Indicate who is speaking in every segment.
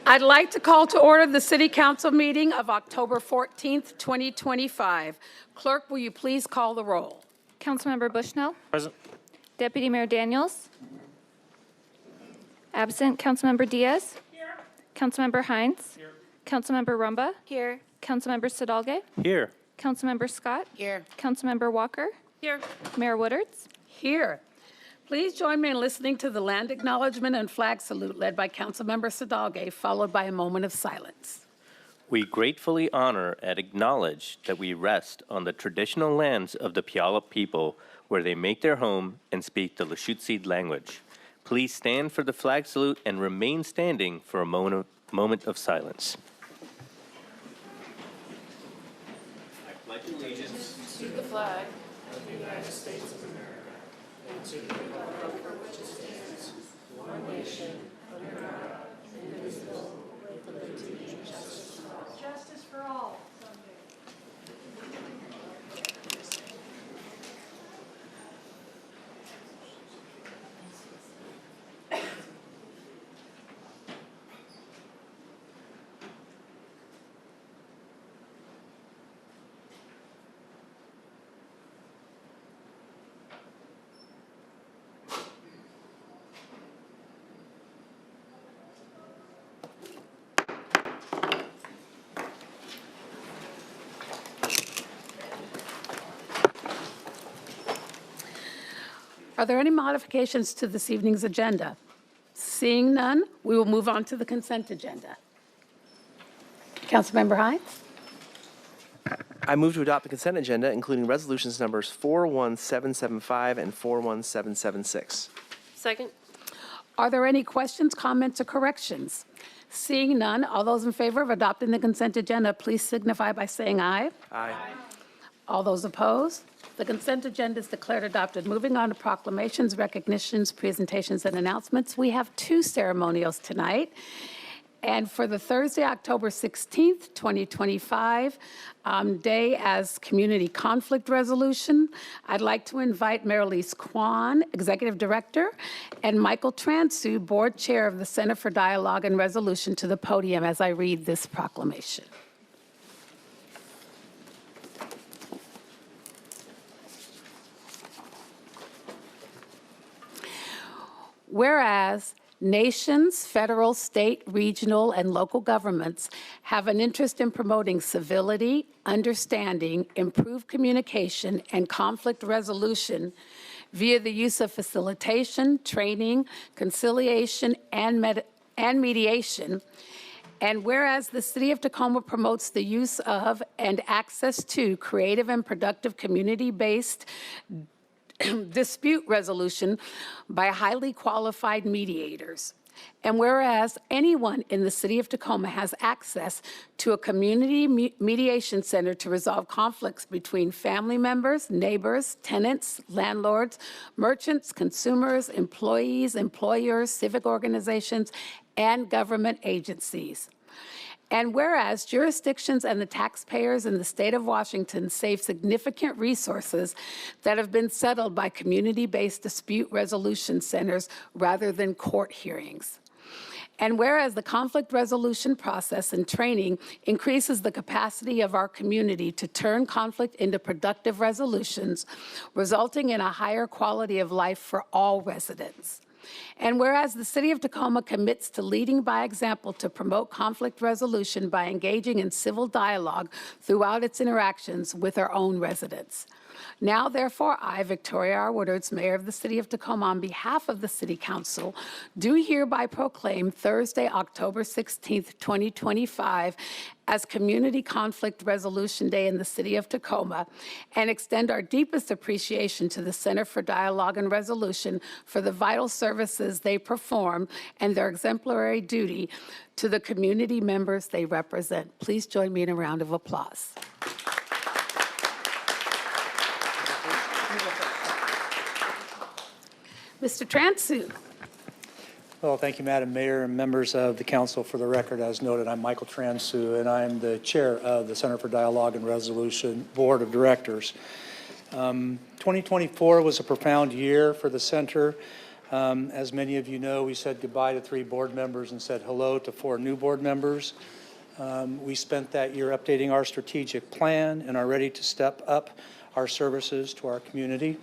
Speaker 1: I'd like to call to order the City Council meeting of October 14th, 2025. Clerk, will you please call the roll?
Speaker 2: Councilmember Bushnell.
Speaker 3: Present.
Speaker 2: Deputy Mayor Daniels. Absent Councilmember Diaz.
Speaker 1: Here.
Speaker 2: Councilmember Hines.
Speaker 3: Here.
Speaker 2: Councilmember Rumba.
Speaker 4: Here.
Speaker 2: Councilmember Sadalge.
Speaker 3: Here.
Speaker 2: Councilmember Scott.
Speaker 4: Here.
Speaker 2: Councilmember Walker.
Speaker 4: Here.
Speaker 2: Mayor Woodards.
Speaker 1: Here. Please join me in listening to the land acknowledgement and flag salute led by Councilmember Sadalge, followed by a moment of silence.
Speaker 3: We gratefully honor and acknowledge that we rest on the traditional lands of the Puyallup people where they make their home and speak the Lushootseed language. Please stand for the flag salute and remain standing for a moment of silence. I pledge allegiance
Speaker 4: To the flag.
Speaker 1: Justice for all. Are there any modifications to this evening's agenda? Seeing none, we will move on to the consent agenda. Councilmember Hines?
Speaker 5: I move to adopt the consent agenda, including resolutions numbers 41775 and 41776.
Speaker 4: Second.
Speaker 1: Are there any questions, comments, or corrections? Seeing none, all those in favor of adopting the consent agenda, please signify by saying aye.
Speaker 5: Aye.
Speaker 1: All those opposed? The consent agenda is declared adopted. Moving on to proclamations, recognitions, presentations, and announcements. We have two ceremonials tonight. And for the Thursday, October 16th, 2025, day as Community Conflict Resolution, I'd like to invite Marilise Kwan, Executive Director, and Michael Transu, Board Chair of the Center for Dialogue and Resolution, to the podium as I read this proclamation. Whereas nations, federal, state, regional, and local governments have an interest in promoting civility, understanding, improved communication, and conflict resolution via the use of facilitation, training, conciliation, and mediation. And whereas the City of Tacoma promotes the use of and access to creative and productive community-based dispute resolution by highly qualified mediators. And whereas anyone in the City of Tacoma has access to a community mediation center to resolve conflicts between family members, neighbors, tenants, landlords, merchants, consumers, employees, employers, civic organizations, and government agencies. And whereas jurisdictions and the taxpayers in the state of Washington save significant resources that have been settled by community-based dispute resolution centers rather than court hearings. And whereas the conflict resolution process and training increases the capacity of our community to turn conflict into productive resolutions, resulting in a higher quality of life for all residents. And whereas the City of Tacoma commits to leading by example to promote conflict resolution by engaging in civil dialogue throughout its interactions with our own residents. Now, therefore, I, Victoria R. Woodards, Mayor of the City of Tacoma, on behalf of the City Council, do hereby proclaim Thursday, October 16th, 2025, as Community Conflict Resolution Day in the City of Tacoma, and extend our deepest appreciation to the Center for Dialogue and Resolution for the vital services they perform and their exemplary duty to the community members they represent. Please join me in a round of applause. Mr. Transu.
Speaker 6: Well, thank you, Madam Mayor and members of the council. For the record, as noted, I'm Michael Transu, and I'm the chair of the Center for Dialogue and Resolution Board of Directors. 2024 was a profound year for the center. As many of you know, we said goodbye to 3 board members and said hello to 4 new board members. We spent that year updating our strategic plan and are ready to step up our services to our community.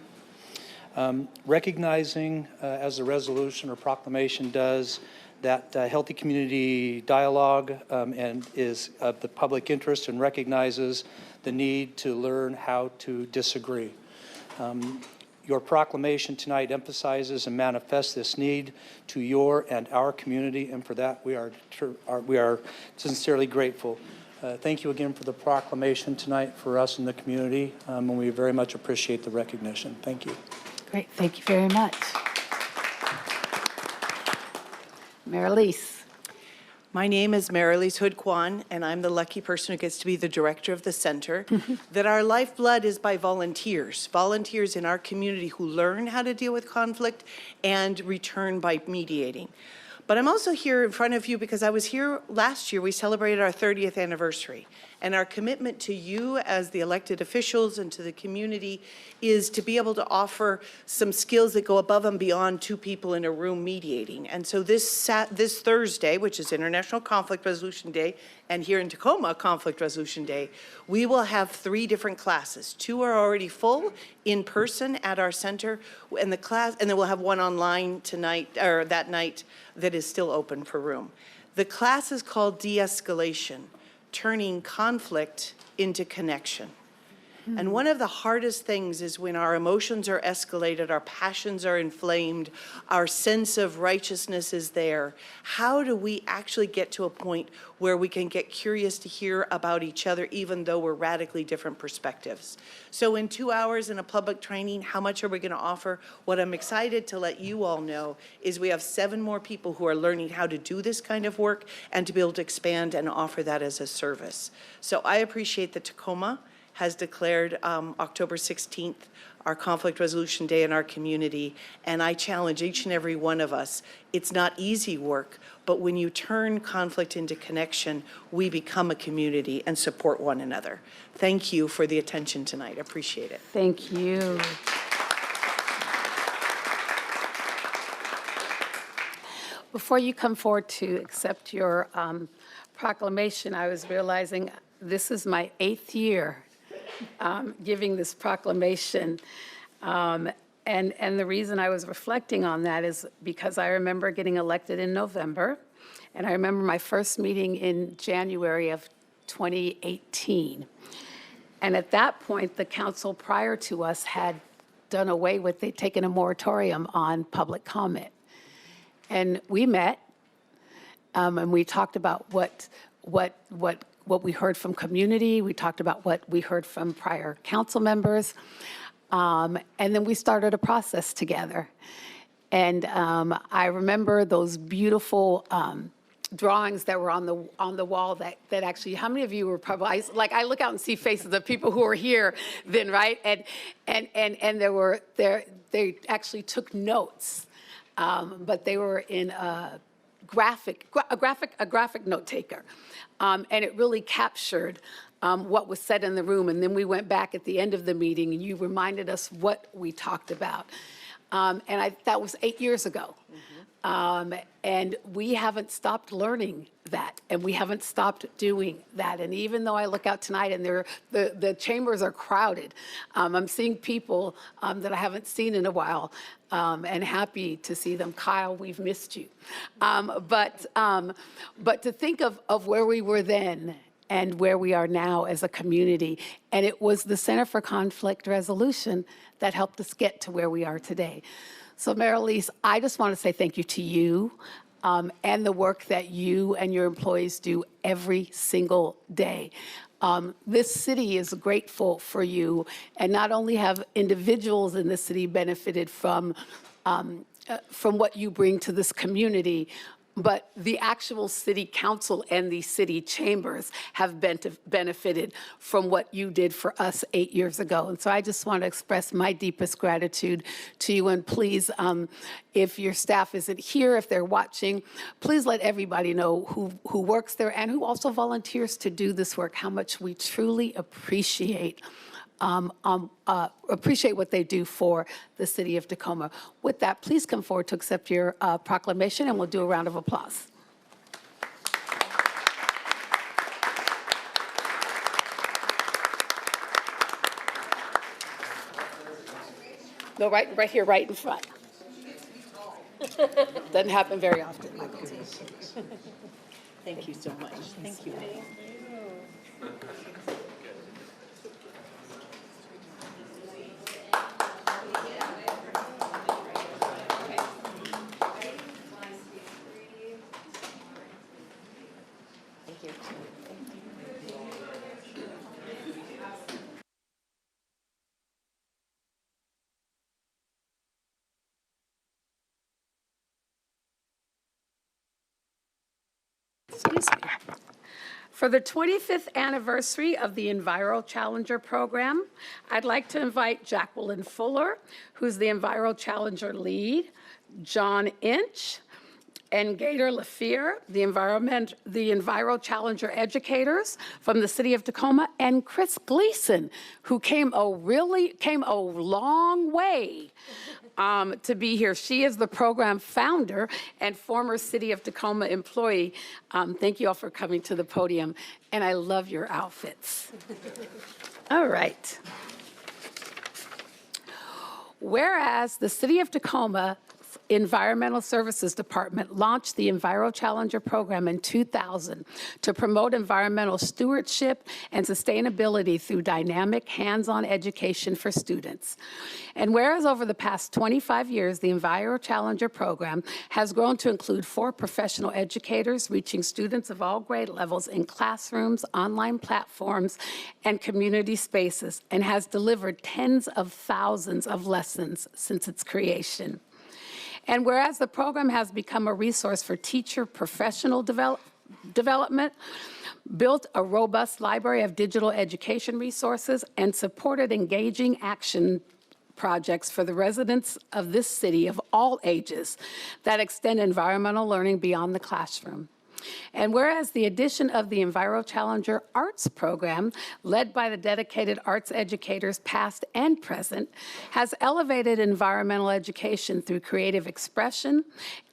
Speaker 6: Recognizing, as the resolution or proclamation does, that healthy community dialogue and is of the public interest and recognizes the need to learn how to disagree. Your proclamation tonight emphasizes and manifests this need to your and our community, and for that we are sincerely grateful. Thank you again for the proclamation tonight for us in the community, and we very much appreciate the recognition. Thank you.
Speaker 1: Great, thank you very much. Marilise.
Speaker 4: My name is Marilise Hood Kwan, and I'm the lucky person who gets to be the director of the center. That our lifeblood is by volunteers in our community who learn how to deal with conflict and return by mediating. But I'm also here in front of you because I was here last year. We celebrated our 30th anniversary. And our commitment to you as the elected officials and to the community is to be able to offer some skills that go above and beyond 2 people in a room mediating. And so this Thursday, which is International Conflict Resolution Day, and here in Tacoma, Conflict Resolution Day, we will have 3 different classes. 2 are already full in person at our center, and then we'll have 1 online tonight, or that night, that is still open for room. The class is called De-escalation, turning conflict into connection. And one of the hardest things is when our emotions are escalated, our passions are inflamed, our sense of righteousness is there. How do we actually get to a point where we can get curious to hear about each other, even though we're radically different perspectives? So in 2 hours in a public training, how much are we going to offer? What I'm excited to let you all know is we have 7 more people who are learning how to do this kind of work and to be able to expand and offer that as a service. So I appreciate that Tacoma has declared October 16th our Conflict Resolution Day in our community, and I challenge each and every one of us. It's not easy work, but when you turn conflict into connection, we become a community and support one another. Thank you for the attention tonight. I appreciate it.
Speaker 1: Thank you. Before you come forward to accept your proclamation, I was realizing this is my 8th year giving this proclamation. And the reason I was reflecting on that is because I remember getting elected in November, and I remember my first meeting in January of 2018. And at that point, the council prior to us had done away with, they'd taken a moratorium on public comment. And we met, and we talked about what we heard from community. We talked about what we heard from prior council members. And then we started a process together. And I remember those beautiful drawings that were on the wall that actually, how many of you were probably, I look out and see faces of people who were here then, right? And they actually took notes, but they were in a graphic note taker. And it really captured what was said in the room. And then we went back at the end of the meeting and you reminded us what we talked about. That was 8 years ago. And we haven't stopped learning that, and we haven't stopped doing that. And even though I look out tonight and the chambers are crowded, I'm seeing people that I haven't seen in a while, and happy to see them. Kyle, we've missed you. But to think of where we were then and where we are now as a community, and it was the Center for Conflict Resolution that helped us get to where we are today. So Marilise, I just want to say thank you to you and the work that you and your employees do every single day. This city is grateful for you, and not only have individuals in the city benefited from what you bring to this community, but the actual city council and the city chambers have benefited from what you did for us 8 years ago. And so I just want to express my deepest gratitude to you. And please, if your staff isn't here, if they're watching, please let everybody know who works there and who also volunteers to do this work, how much we truly appreciate appreciate what they do for the city of Tacoma. With that, please come forward to accept your proclamation, and we'll do a round of applause. No, right here, right in front. Doesn't happen very often.
Speaker 4: Thank you so much. Thank you.
Speaker 1: Excuse me. For the 25th anniversary of the Enviro Challenger program, I'd like to invite Jacqueline Fuller, who's the Enviro Challenger lead, John Inch, and Gator Lafere, the Enviro Challenger educators from the City of Tacoma, and Chris Gleason, who came a long way to be here. She is the program founder and former City of Tacoma employee. Thank you all for coming to the podium, and I love your outfits. All right. Whereas the City of Tacoma Environmental Services Department launched the Enviro Challenger program in 2000 to promote environmental stewardship and sustainability through dynamic, hands-on education for students. And whereas over the past 25 years, the Enviro Challenger program has grown to include 4 professional educators reaching students of all grade levels in classrooms, online platforms, and community spaces, and has delivered tens of thousands of lessons since its creation. And whereas the program has become a resource for teacher professional development, built a robust library of digital education resources, and supported engaging action projects for the residents of this city of all ages that extend environmental learning beyond the classroom. And whereas the addition of the Enviro Challenger Arts program, led by the dedicated arts educators past and present, has elevated environmental education through creative expression,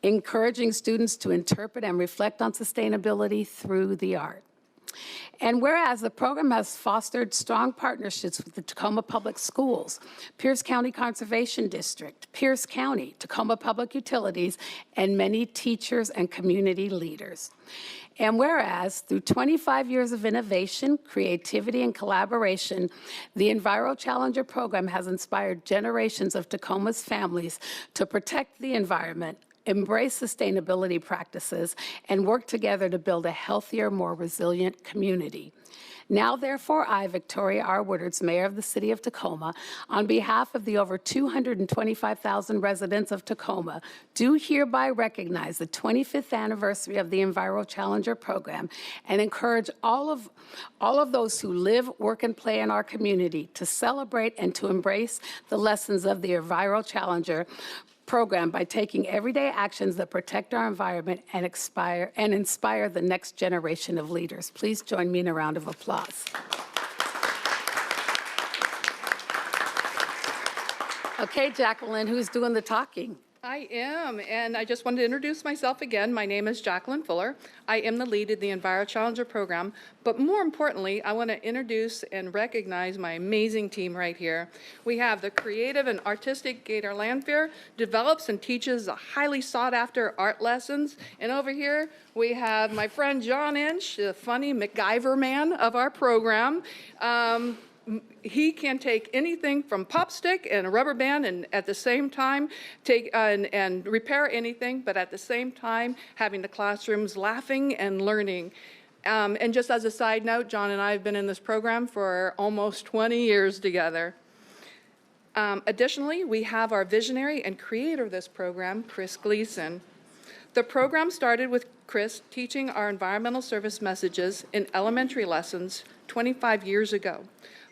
Speaker 1: encouraging students to interpret and reflect on sustainability through the art. And whereas the program has fostered strong partnerships with the Tacoma Public Schools, Pierce County Conservation District, Pierce County, Tacoma Public Utilities, and many teachers and community leaders. And whereas through 25 years of innovation, creativity, and collaboration, the Enviro Challenger program has inspired generations of Tacoma's families to protect the environment, embrace sustainability practices, and work together to build a healthier, more resilient community. Now, therefore, I, Victoria R. Woodards, Mayor of the City of Tacoma, on behalf of the over 225,000 residents of Tacoma, do hereby recognize the 25th anniversary of the Enviro Challenger program and encourage all of those who live, work, and play in our community to celebrate and to embrace the lessons of the Enviro Challenger program by taking everyday actions that protect our environment and inspire the next generation of leaders. Please join me in a round of applause. Okay, Jacqueline, who's doing the talking?
Speaker 7: I am, and I just wanted to introduce myself again. My name is Jacqueline Fuller. I am the lead of the Enviro Challenger program, but more importantly, I want to introduce and recognize my amazing team right here. We have the creative and artistic Gator Lanfair, develops and teaches the highly sought-after art lessons, and over here we have my friend John Inch, the funny MacGyver man of our program. He can take anything from pop stick and a rubber band and at the same time take and repair anything, but at the same time having the classrooms laughing and learning. And just as a side note, John and I have been in this program for almost 20 years together. Additionally, we have our visionary and creator of this program, Chris Gleason. The program started with Chris teaching our environmental service messages in elementary lessons 25 years ago.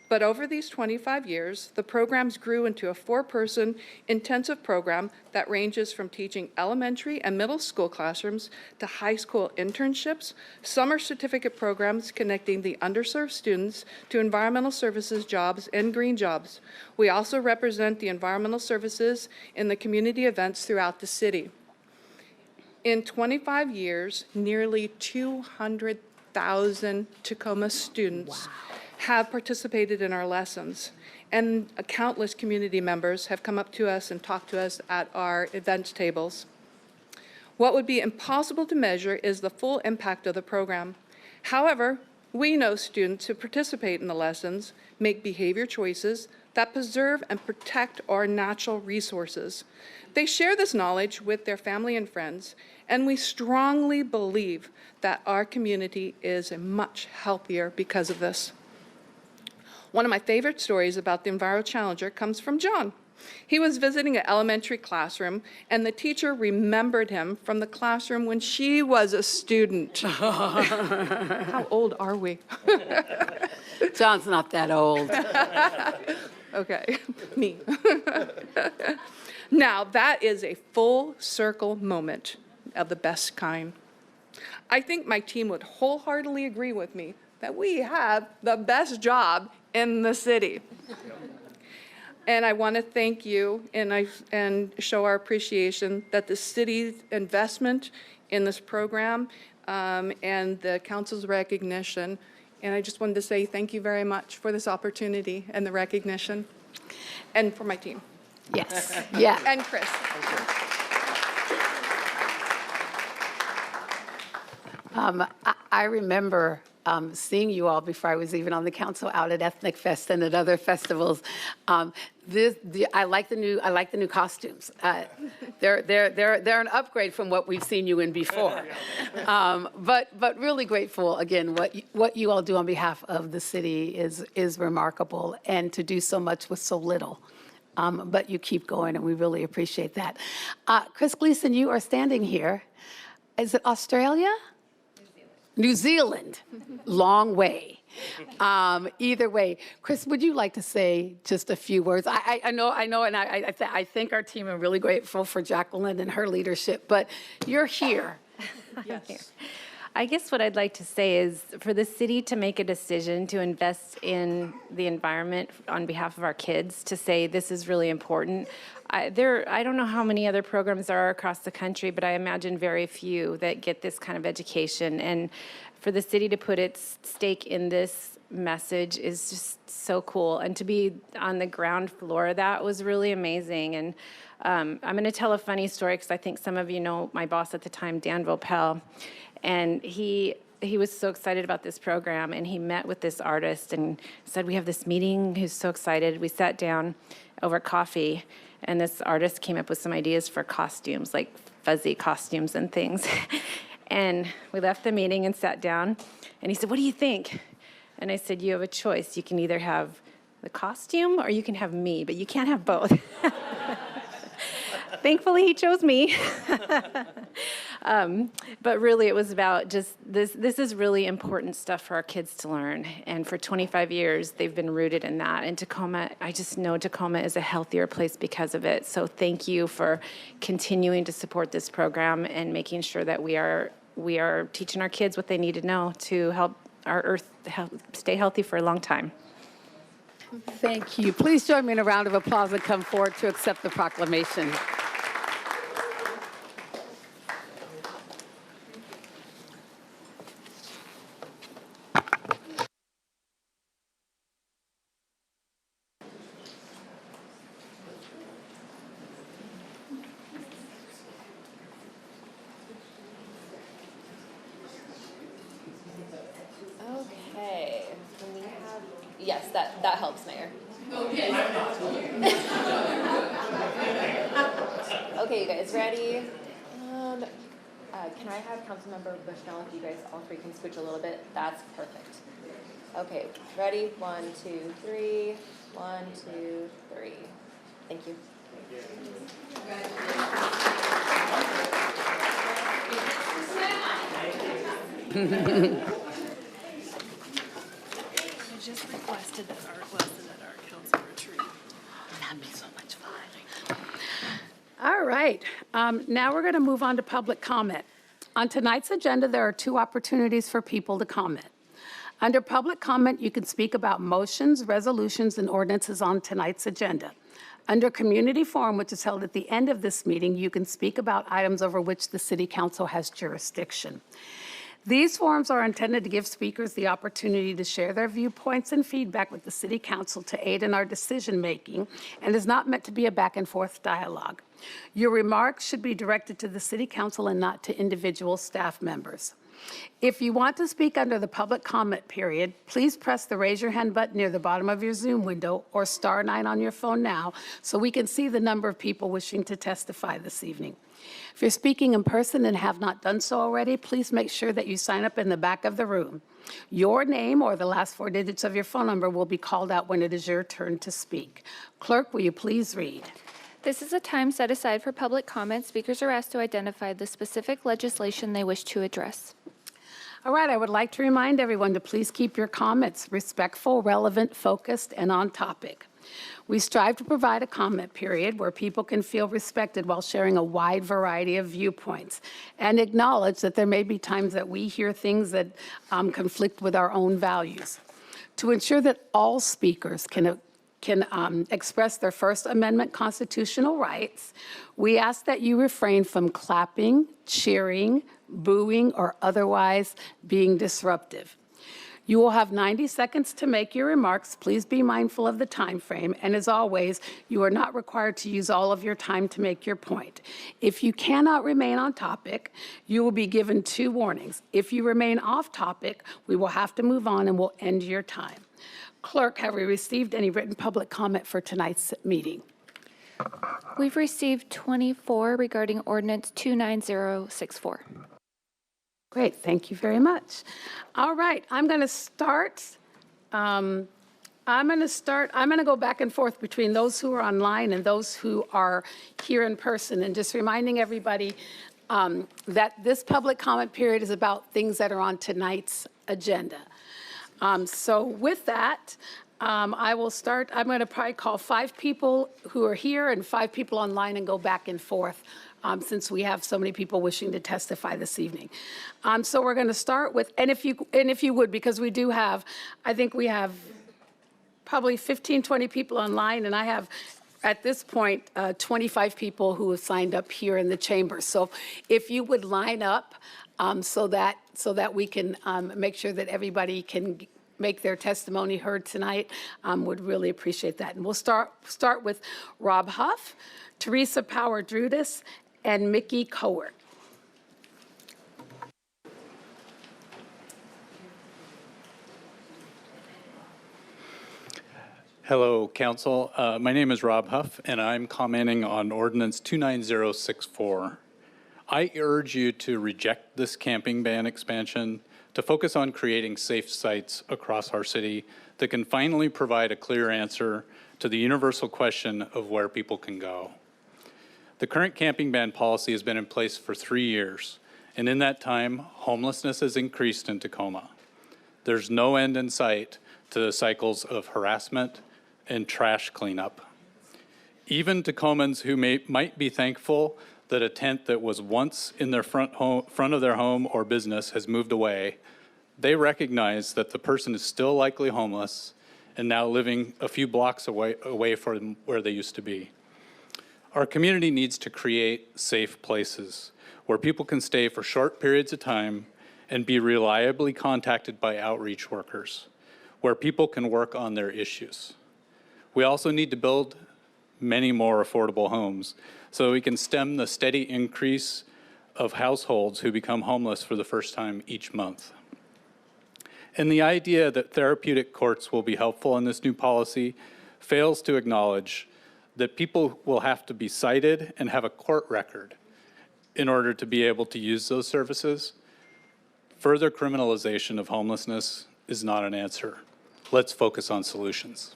Speaker 7: But over these 25 years, the programs grew into a 4-person intensive program that ranges from teaching elementary and middle school classrooms to high school internships, summer certificate programs connecting the underserved students to environmental services jobs and green jobs. We also represent the environmental services in the community events throughout the city. In 25 years, nearly 200,000 Tacoma students have participated in our lessons, and countless community members have come up to us and talked to us at our event tables. What would be impossible to measure is the full impact of the program. However, we know students who participate in the lessons make behavior choices that preserve and protect our natural resources. They share this knowledge with their family and friends, and we strongly believe that our community is much healthier because of this. One of my favorite stories about the Enviro Challenger comes from John. He was visiting an elementary classroom, and the teacher remembered him from the classroom when she was a student. How old are we?
Speaker 1: John's not that old.
Speaker 7: Okay, me. Now, that is a full circle moment of the best kind. I think my team would wholeheartedly agree with me that we have the best job in the city. And I want to thank you and show our appreciation that the city's investment in this program and the council's recognition. And I just wanted to say thank you very much for this opportunity and the recognition, and for my team.
Speaker 1: Yes, yeah.
Speaker 7: And Chris.
Speaker 1: I remember seeing you all before I was even on the council out at Ethnic Fest and at other festivals. I like the new costumes. They're an upgrade from what we've seen you in before. But really grateful again. What you all do on behalf of the city is remarkable, and to do so much with so little. But you keep going, and we really appreciate that. Chris Gleason, you are standing here. Is it Australia? New Zealand, long way. Either way, Chris, would you like to say just a few words? I know, and I think our team are really grateful for Jacqueline and her leadership, but you're here.
Speaker 8: Yes. I guess what I'd like to say is for the city to make a decision to invest in the environment on behalf of our kids, to say this is really important. I don't know how many other programs there are across the country, but I imagine very few that get this kind of education. And for the city to put its stake in this message is just so cool. And to be on the ground floor, that was really amazing. And I'm going to tell a funny story because I think some of you know my boss at the time, Dan Vopel. And he was so excited about this program, and he met with this artist and said, we have this meeting. He was so excited. We sat down over coffee, and this artist came up with some ideas for costumes, like fuzzy costumes and things. And we left the meeting and sat down, and he said, what do you think? And I said, you have a choice. You can either have the costume or you can have me, but you can't have both. Thankfully, he chose me. But really, it was about just this is really important stuff for our kids to learn. And for 25 years, they've been rooted in that. And Tacoma, I just know Tacoma is a healthier place because of it. So thank you for continuing to support this program and making sure that we are teaching our kids what they need to know to help our earth stay healthy for a long time.
Speaker 1: Thank you. Please join me in a round of applause and come forward to accept the proclamation.
Speaker 9: Okay, can we have, yes, that helps, Mayor. Okay, you guys ready? Can I have Councilmember Bushnell, if you guys all three can switch a little bit? That's perfect. Okay, ready? 1, 2, 3. 1, 2, 3. Thank you.
Speaker 8: Just requested that art was
Speaker 1: Now we're going to move on to public comment. On tonight's agenda, there are 2 opportunities for people to comment. Under public comment, you can speak about motions, resolutions, and ordinances on tonight's agenda. Under community forum, which is held at the end of this meeting, you can speak about items over which the City Council has jurisdiction. These forums are intended to give speakers the opportunity to share their viewpoints and feedback with the City Council to aid in our decision-making and is not meant to be a back-and-forth dialogue. Your remarks should be directed to the City Council and not to individual staff members. If you want to speak under the public comment period, please press the raise your hand button near the bottom of your Zoom window or *9 on your phone now so we can see the number of people wishing to testify this evening. If you're speaking in person and have not done so already, please make sure that you sign up in the back of the room. Your name or the last 4 digits of your phone number will be called out when it is your turn to speak. Clerk, will you please read?
Speaker 2: This is a time set aside for public comment. Speakers are asked to identify the specific legislation they wish to address.
Speaker 1: All right, I would like to remind everyone to please keep your comments respectful, relevant, focused, and on topic. We strive to provide a comment period where people can feel respected while sharing a wide variety of viewpoints and acknowledge that there may be times that we hear things that conflict with our own values. To ensure that all speakers can express their First Amendment constitutional rights, we ask that you refrain from clapping, cheering, booing, or otherwise being disruptive. You will have 90 seconds to make your remarks. Please be mindful of the time frame. And as always, you are not required to use all of your time to make your point. If you cannot remain on topic, you will be given 2 warnings. If you remain off topic, we will have to move on and we'll end your time. Clerk, have we received any written public comment for tonight's meeting?
Speaker 2: We've received 24 regarding ordinance 29064.
Speaker 1: Great, thank you very much. All right, I'm going to start. I'm going to go back and forth between those who are online and those who are here in person, and just reminding everybody that this public comment period is about things that are on tonight's agenda. So with that, I will start. I'm going to probably call 5 people who are here and 5 people online and go back and forth since we have so many people wishing to testify this evening. So we're going to start with, and if you would, because we do have, I think we have probably 15, 20 people online, and I have, at this point, 25 people who have signed up here in the chamber. So if you would line up so that we can make sure that everybody can make their testimony heard tonight, would really appreciate that. And we'll start with Rob Huff, Teresa Power-Drudas, and Mickey Cowart.
Speaker 10: Hello, Council. My name is Rob Huff, and I'm commenting on Ordinance 29064. I urge you to reject this camping ban expansion, to focus on creating safe sites across our city that can finally provide a clear answer to the universal question of where people can go. The current camping ban policy has been in place for 3 years, and in that time, homelessness has increased in Tacoma. There's no end in sight to the cycles of harassment and trash cleanup. Even Tacomans who might be thankful that a tent that was once in their front of their home or business has moved away, they recognize that the person is still likely homeless and now living a few blocks away from where they used to be. Our community needs to create safe places where people can stay for short periods of time and be reliably contacted by outreach workers, where people can work on their issues. We also need to build many more affordable homes so we can stem the steady increase of households who become homeless for the first time each month. And the idea that therapeutic courts will be helpful in this new policy fails to acknowledge that people will have to be cited and have a court record in order to be able to use those services. Further criminalization of homelessness is not an answer. Let's focus on solutions.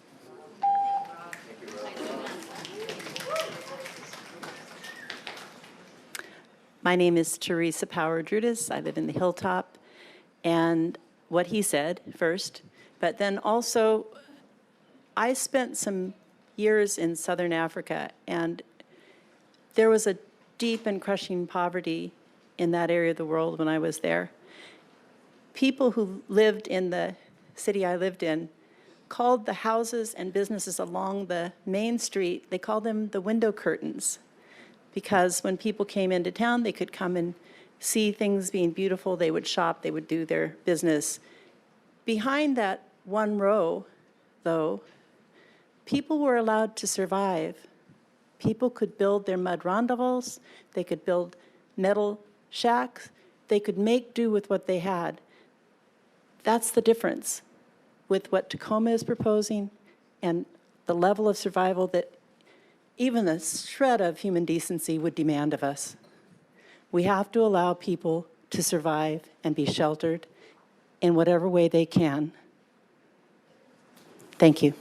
Speaker 11: My name is Teresa Power-Drudas. I live in the Hilltop. And what he said first, but then also I spent some years in Southern Africa, and there was a deep and crushing poverty in that area of the world when I was there. People who lived in the city I lived in called the houses and businesses along the main street, they called them the window curtains, because when people came into town, they could come and see things being beautiful, they would shop, they would do their business. Behind that one row, though, people were allowed to survive. People could build their mud rondavels, they could build metal shacks, they could make do with what they had. That's the difference with what Tacoma is proposing and the level of survival that even a shred of human decency would demand of us. We have to allow people to survive and be sheltered in whatever way they can. Thank you.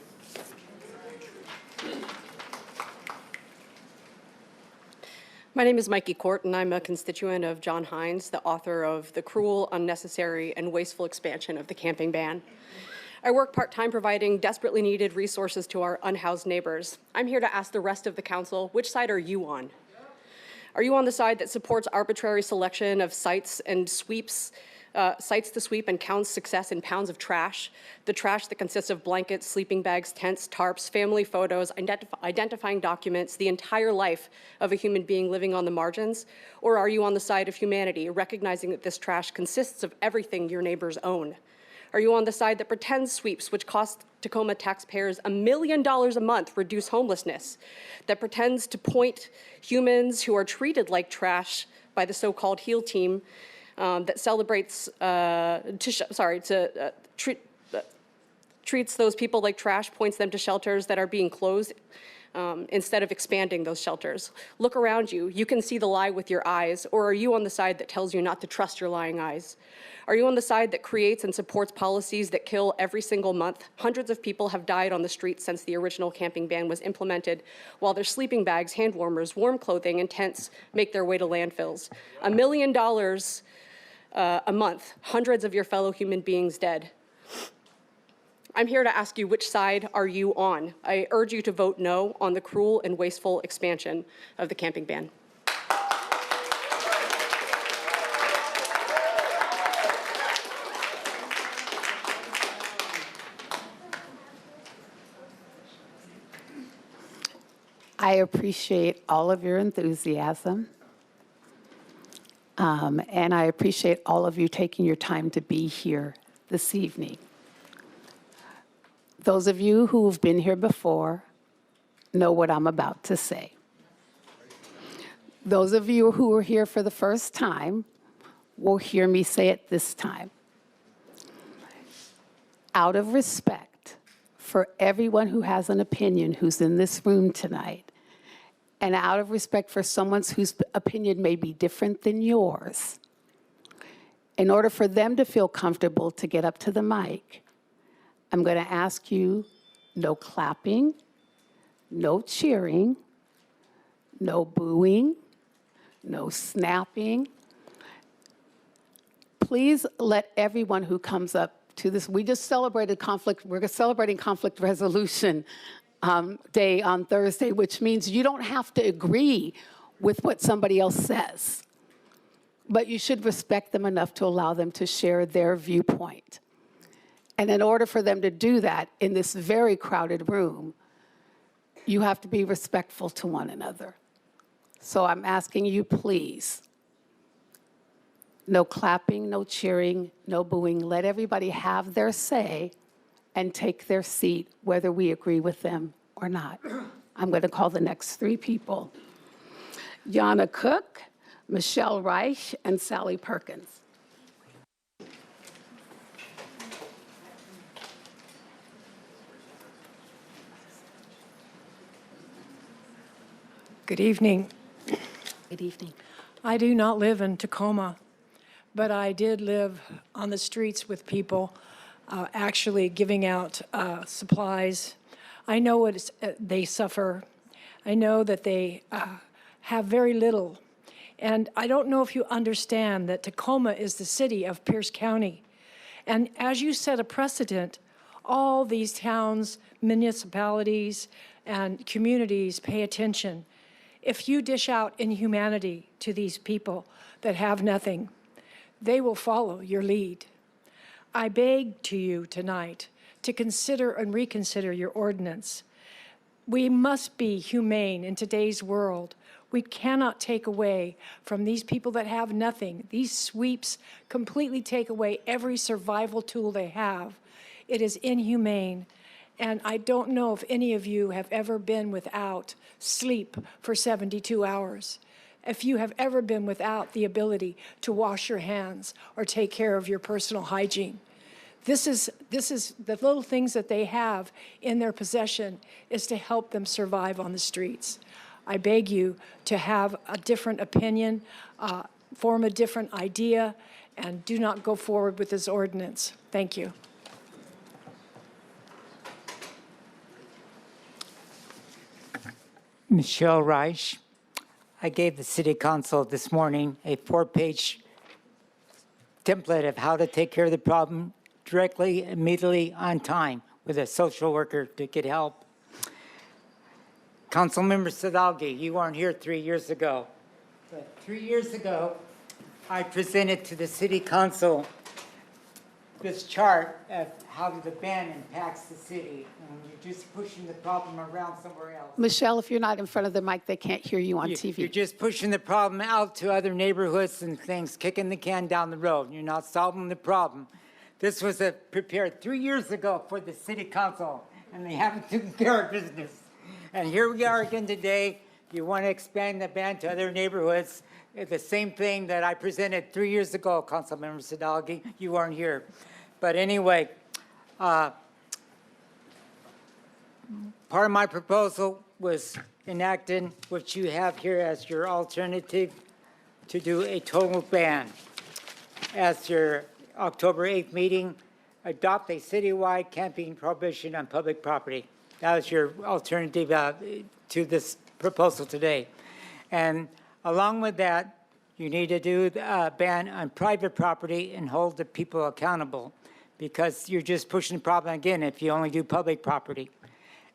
Speaker 12: My name is Mikey Court, and I'm a constituent of John Hines, the author of The Cruel, Unnecessary, and Wasteful Expansion of the Camping Ban. I work part-time providing desperately needed resources to our unhoused neighbors. I'm here to ask the rest of the council, which side are you on? Are you on the side that supports arbitrary selection of sites and sweeps, sites to sweep and counts success in pounds of trash, the trash that consists of blankets, sleeping bags, tents, tarps, family photos, identifying documents, the entire life of a human being living on the margins? Or are you on the side of humanity, recognizing that this trash consists of everything your neighbors own? Are you on the side that pretends sweeps, which cost Tacoma taxpayers $1 million a month, reduce homelessness, that pretends to point humans who are treated like trash by the so-called HEAL team, that celebrates, treats those people like trash, points them to shelters that are being closed instead of expanding those shelters? Look around you. You can see the lie with your eyes. Or are you on the side that tells you not to trust your lying eyes? Are you on the side that creates and supports policies that kill every single month? Hundreds of people have died on the streets since the original camping ban was implemented, while their sleeping bags, hand warmers, warm clothing, and tents make their way to landfills. $1 million a month, hundreds of your fellow human beings dead. I'm here to ask you, which side are you on? I urge you to vote no on the cruel and wasteful expansion of the camping ban.
Speaker 1: I appreciate all of your enthusiasm. And I appreciate all of you taking your time to be here this evening. Those of you who have been here before know what I'm about to say. Those of you who are here for the first time will hear me say it this time. Out of respect for everyone who has an opinion who's in this room tonight, and out of respect for someone whose opinion may be different than yours, in order for them to feel comfortable to get up to the mic, I'm going to ask you no clapping, no cheering, no booing, no snapping. Please let everyone who comes up to this, we just celebrated we're celebrating conflict resolution day on Thursday, which means you don't have to agree with what somebody else says, but you should respect them enough to allow them to share their viewpoint. And in order for them to do that in this very crowded room, you have to be respectful to one another. So I'm asking you, please, no clapping, no cheering, no booing. Let everybody have their say and take their seat, whether we agree with them or not. I'm going to call the next three people: Yana Cook, Michelle Reich, and Sally Perkins.
Speaker 13: Good evening.
Speaker 1: Good evening.
Speaker 13: I do not live in Tacoma, but I did live on the streets with people actually giving out supplies. I know what they suffer. I know that they have very little. And I don't know if you understand that Tacoma is the city of Pierce County. And as you set a precedent, all these towns, municipalities, and communities pay attention. If you dish out inhumanity to these people that have nothing, they will follow your lead. I beg to you tonight to consider and reconsider your ordinance. We must be humane in today's world. We cannot take away from these people that have nothing. These sweeps completely take away every survival tool they have. It is inhumane. And I don't know if any of you have ever been without sleep for 72 hours. If you have ever been without the ability to wash your hands or take care of your personal hygiene. This is the little things that they have in their possession is to help them survive on the streets. I beg you to have a different opinion, form a different idea, and do not go forward with this ordinance. Thank you.
Speaker 14: Michelle Reich. I gave the City Council this morning a 4-page template of how to take care of the problem directly, immediately, on time with a social worker to get help. Councilmember Sadalgi, you weren't here 3 years ago. But 3 years ago, I presented to the City Council this chart of how the ban impacts the city, and you're just pushing the problem around somewhere else.
Speaker 1: Michelle, if you're not in front of the mic, they can't hear you on TV.
Speaker 14: You're just pushing the problem out to other neighborhoods and things, kicking the can down the road. You're not solving the problem. This was prepared 3 years ago for the City Council, and they haven't taken care of business. And here we are again today. You want to expand the ban to other neighborhoods. The same thing that I presented 3 years ago, Councilmember Sadalgi. You weren't here. But anyway, part of my proposal was enacting what you have here as your alternative to do a total ban. As your October 8th meeting, adopt a citywide camping prohibition on public property. That was your alternative to this proposal today. And along with that, you need to do a ban on private property and hold the people accountable, because you're just pushing the problem again if you only do public property.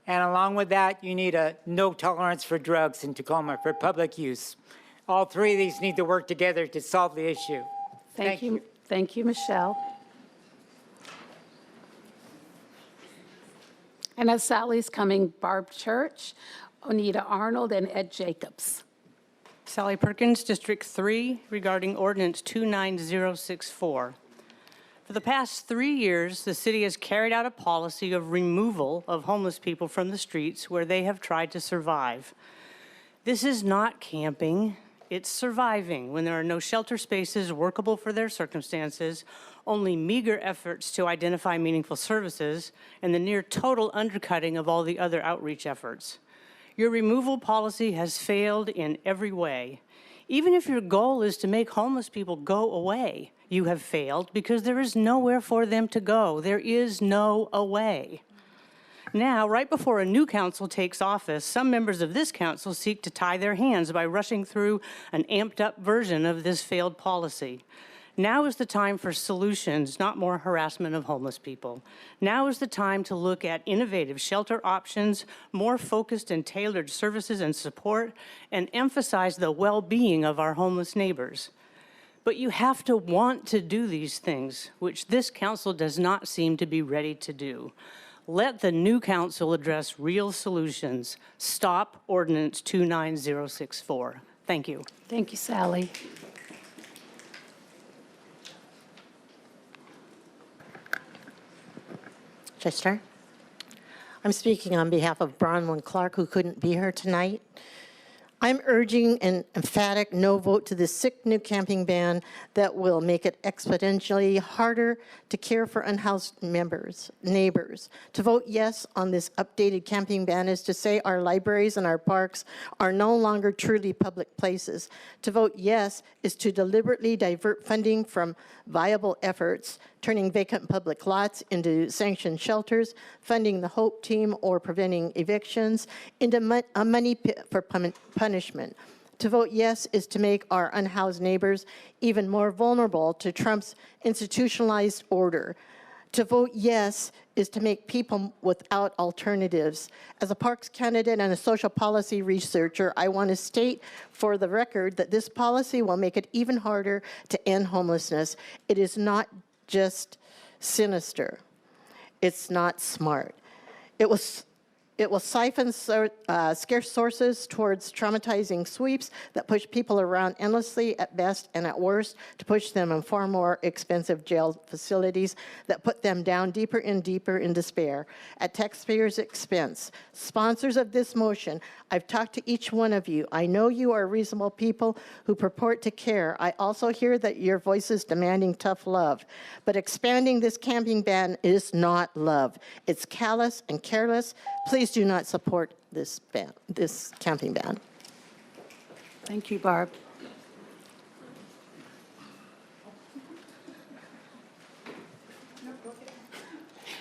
Speaker 14: And along with that, you need a no tolerance for drugs in Tacoma for public use. All three of these need to work together to solve the issue.
Speaker 1: Thank you. Thank you, Michelle. And as Sally's coming, Barb Church, Onita Arnold, and Ed Jacobs.
Speaker 15: Sally Perkins, District 3, regarding Ordinance 29064. For the past 3 years, the city has carried out a policy of removal of homeless people from the streets where they have tried to survive. This is not camping, it's surviving when there are no shelter spaces workable for their circumstances, only meager efforts to identify meaningful services, and the near total undercutting of all the other outreach efforts. Your removal policy has failed in every way. Even if your goal is to make homeless people go away, you have failed because there is nowhere for them to go. There is no away. Now, right before a new council takes office, some members of this council seek to tie their hands by rushing through an amped-up version of this failed policy. Now is the time for solutions, not more harassment of homeless people. Now is the time to look at innovative shelter options, more focused and tailored services and support, and emphasize the well-being of our homeless neighbors. But you have to want to do these things, which this council does not seem to be ready to do. Let the new council address real solutions. Stop Ordinance 29064. Thank you.
Speaker 1: Thank you, Sally.
Speaker 16: Should I start? I'm speaking on behalf of Bronwyn Clark, who couldn't be here tonight. I'm urging an emphatic no vote to this sick new camping ban that will make it exponentially harder to care for unhoused neighbors. To vote yes on this updated camping ban is to say our libraries and our parks are no longer truly public places. To vote yes is to deliberately divert funding from viable efforts, turning vacant public lots into sanctioned shelters, funding the HOPE team, or preventing evictions into a money pit for punishment. To vote yes is to make our unhoused neighbors even more vulnerable to Trump's institutionalized order. To vote yes is to make people without alternatives. As a parks candidate and a social policy researcher, I want to state for the record that this policy will make it even harder to end homelessness. It is not just sinister. It's not smart. It will siphon scarce sources towards traumatizing sweeps that push people around endlessly at best and at worst to push them in far more expensive jail facilities that put them down deeper and deeper in despair at taxpayers' expense. Sponsors of this motion, I've talked to each one of you. I know you are reasonable people who purport to care. I also hear that your voices demanding tough love. But expanding this camping ban is not love. It's callous and careless. Please do not support this ban, this camping ban.
Speaker 1: Thank you, Barb.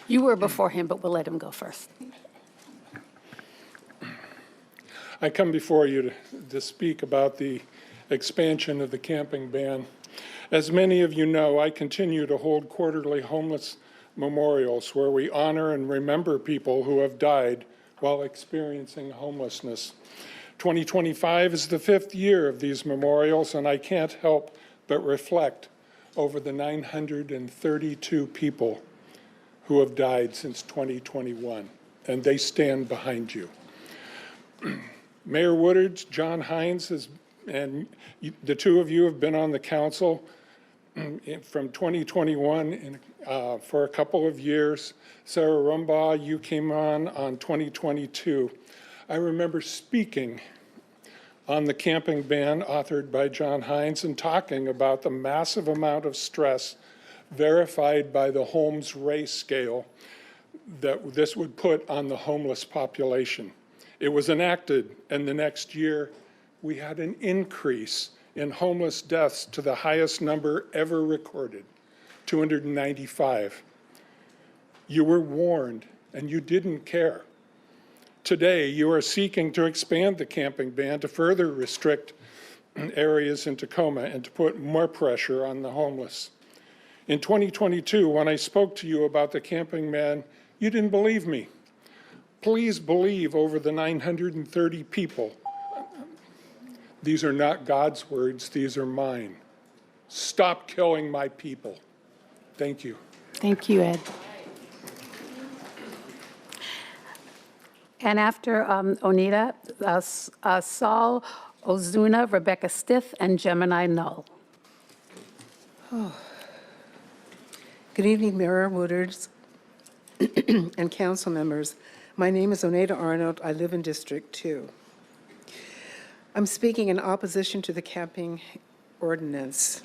Speaker 1: You were before him, but we'll let him go first.
Speaker 17: I come before you to speak about the expansion of the camping ban. As many of you know, I continue to hold quarterly homeless memorials where we honor and remember people who have died while experiencing homelessness. 2025 is the 5th year of these memorials, and I can't help but reflect over the 932 people who have died since 2021, and they stand behind you. Mayor Woodard's, John Hines, and the two of you have been on the council from 2021 for a couple of years. Sarah Rumbaugh, you came on 2022. I remember speaking on the camping ban authored by John Hines and talking about the massive amount of stress verified by the Holmes Race Scale that this would put on the homeless population. It was enacted, and the next year we had an increase in homeless deaths to the highest number ever recorded, 295. You were warned, and you didn't care. Today, you are seeking to expand the camping ban to further restrict areas in Tacoma and to put more pressure on the homeless. In 2022, when I spoke to you about the camping ban, you didn't believe me. Please believe over the 930 people. These are not God's words, these are mine. Stop killing my people. Thank you.
Speaker 1: Thank you, Ed. And after Onita, Saul Ozuna, Rebecca Stith, and Gemini Null.
Speaker 18: Good evening, Mayor Woodards and council members. My name is Oneida Arnold. I live in District 2. I'm speaking in opposition to the camping ordinance.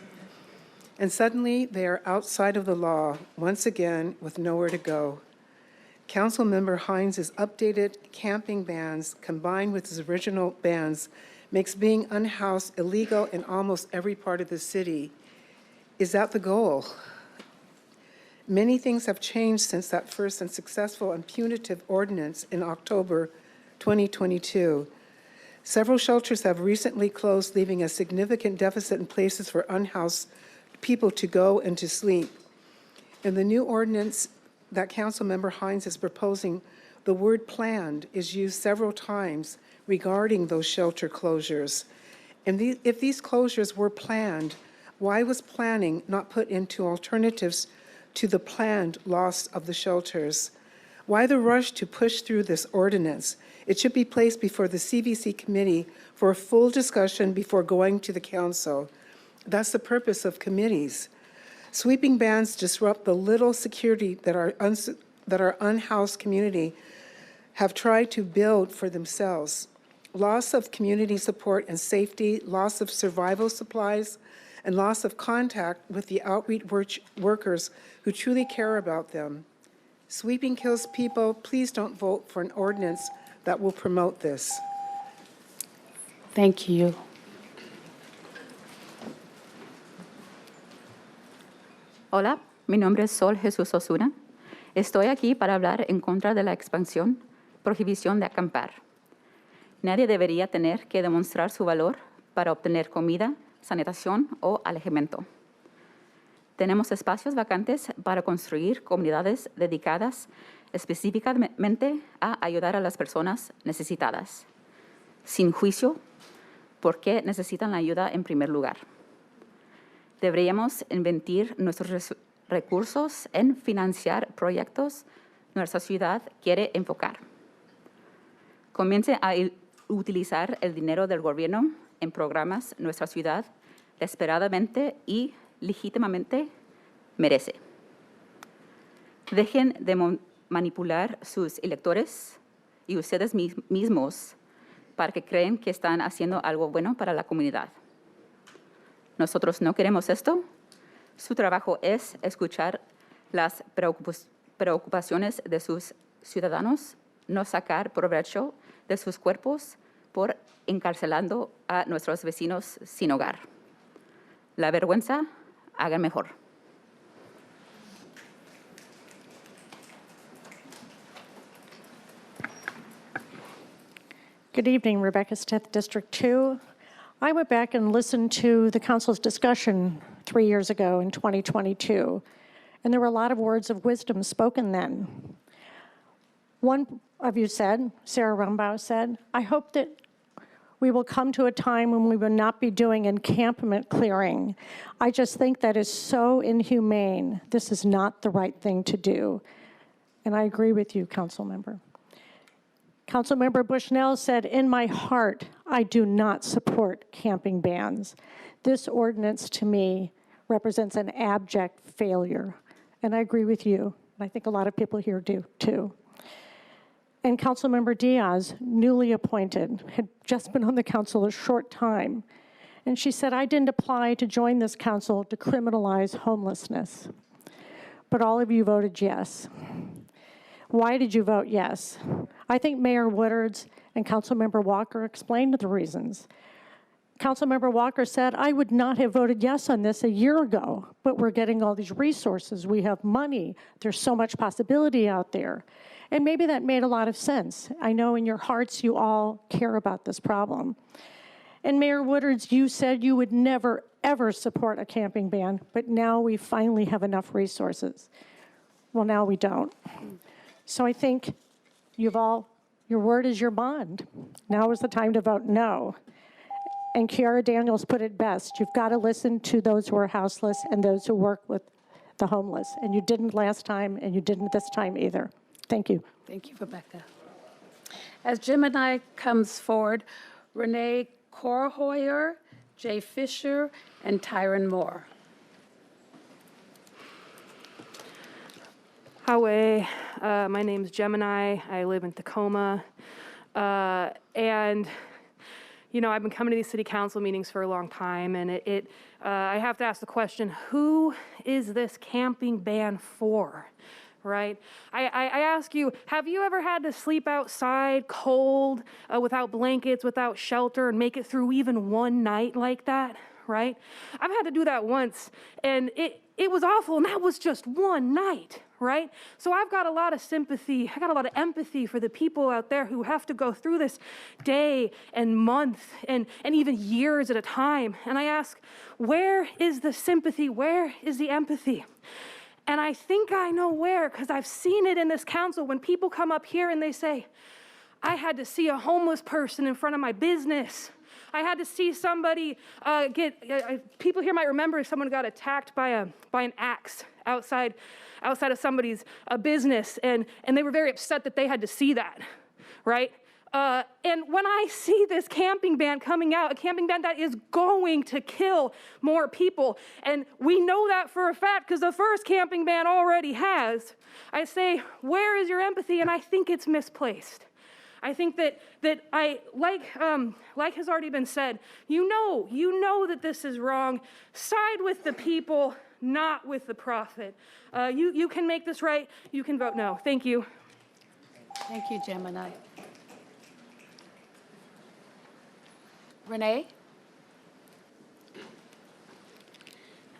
Speaker 18: And suddenly, they are outside of the law, once again, with nowhere to go. Councilmember Hines' updated camping bans combined with his original bans makes being unhoused illegal in almost every part of the city. Is that the goal? Many things have changed since that first and successful and punitive ordinance in October 2022. Several shelters have recently closed, leaving a significant deficit in places for unhoused people to go and to sleep. In the new ordinance that Councilmember Hines is proposing, the word planned is used several times regarding those shelter closures. And if these closures were planned, why was planning not put into alternatives to the planned loss of the shelters? Why the rush to push through this ordinance? It should be placed before the CVC committee for a full discussion before going to the council. That's the purpose of committees. Sweeping bans disrupt the little security that our unhoused community have tried to build for themselves. Loss of community support and safety, loss of survival supplies, and loss of contact with the outreach workers who truly care about them. Sweeping kills people. Please don't vote for an ordinance that will promote this.
Speaker 1: Thank you.
Speaker 19: Hola, mi nombre es Sol Jesús Osuna. Estoy aquí para hablar en contra de la expansión, prohibición de acampar. Nadie debería tener que demostrar su valor para obtener comida, sanitación o alojamiento. Tenemos espacios vacantes para construir comunidades dedicadas específicamente a ayudar a las personas necesitadas, sin juicio por qué necesitan la ayuda en primer lugar. Deberíamos invertir nuestros recursos en financiar proyectos que nuestra ciudad quiere enfocar. Comience a utilizar el dinero del gobierno en programas que nuestra ciudad desesperadamente y legítimamente merece. Dejen de manipular sus electores y ustedes mismos para que creen que están haciendo algo bueno para la comunidad. Nosotros no queremos esto. Su trabajo es escuchar las preocupaciones de sus ciudadanos, no sacar provecho de sus cuerpos por encarcelando a nuestros vecinos sin hogar. La vergüenza, hagan mejor.
Speaker 20: Good evening, Rebecca Stith, District 2. I went back and listened to the council's discussion 3 years ago in 2022, and there were a lot of words of wisdom spoken then. One of you said, Sarah Rumbau said, I hope that we will come to a time when we will not be doing encampment clearing. I just think that is so inhumane. This is not the right thing to do. And I agree with you, Council Member. Councilmember Bushnell said, in my heart, I do not support camping bans. This ordinance to me represents an abject failure. And I agree with you. And I think a lot of people here do too. And Councilmember Diaz, newly appointed, had just been on the council a short time. And she said, I didn't apply to join this council to criminalize homelessness. But all of you voted yes. Why did you vote yes? I think Mayor Woodards and Councilmember Walker explained the reasons. Councilmember Walker said, I would not have voted yes on this a year ago, but we're getting all these resources. We have money. There's so much possibility out there. And maybe that made a lot of sense. I know in your hearts you all care about this problem. And Mayor Woodards, you said you would never, ever support a camping ban, but now we finally have enough resources. Well, now we don't. So I think your word is your bond. Now is the time to vote no. And Kiara Daniels put it best. You've got to listen to those who are houseless and those who work with the homeless. And you didn't last time, and you didn't this time either. Thank you.
Speaker 1: Thank you, Rebecca. As Gemini comes forward, Renee Korhoyer, Jay Fisher, and Tyron Moore.
Speaker 21: Hi, my name is Gemini. I live in Tacoma. And, you know, I've been coming to these city council meetings for a long time, and I have to ask the question, who is this camping ban for? Right? I ask you, have you ever had to sleep outside cold, without blankets, without shelter, and make it through even one night like that? Right? I've had to do that once, and it was awful, and that was just one night, right? So I've got a lot of sympathy, I got a lot of empathy for the people out there who have to go through this day and month and even years at a time. And I ask, where is the sympathy? Where is the empathy? And I think I know where, because I've seen it in this council when people come up here and they say, I had to see a homeless person in front of my business. I had to see somebody people here might remember someone got attacked by an axe outside of somebody's business, and they were very upset that they had to see that, right? And when I see this camping ban coming out, a camping ban that is going to kill more people, and we know that for a fact because the first camping ban already has, I say, where is your empathy? And I think it's misplaced. I think that like has already been said, you know that this is wrong. Side with the people, not with the profit. You can make this right. You can vote no. Thank you.
Speaker 1: Thank you, Gemini. Renee?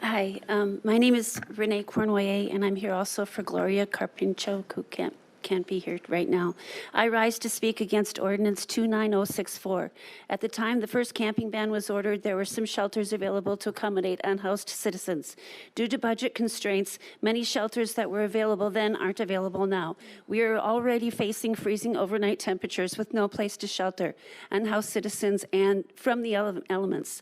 Speaker 22: Hi, my name is Renee Cornway, and I'm here also for Gloria Carpincho, who can't
Speaker 3: can't be here right now. I rise to speak against Ordinance 29064. At the time the first camping ban was ordered, there were some shelters available to accommodate unhoused citizens. Due to budget constraints, many shelters that were available then aren't available now. We are already facing freezing overnight temperatures with no place to shelter unhoused citizens and from the elements.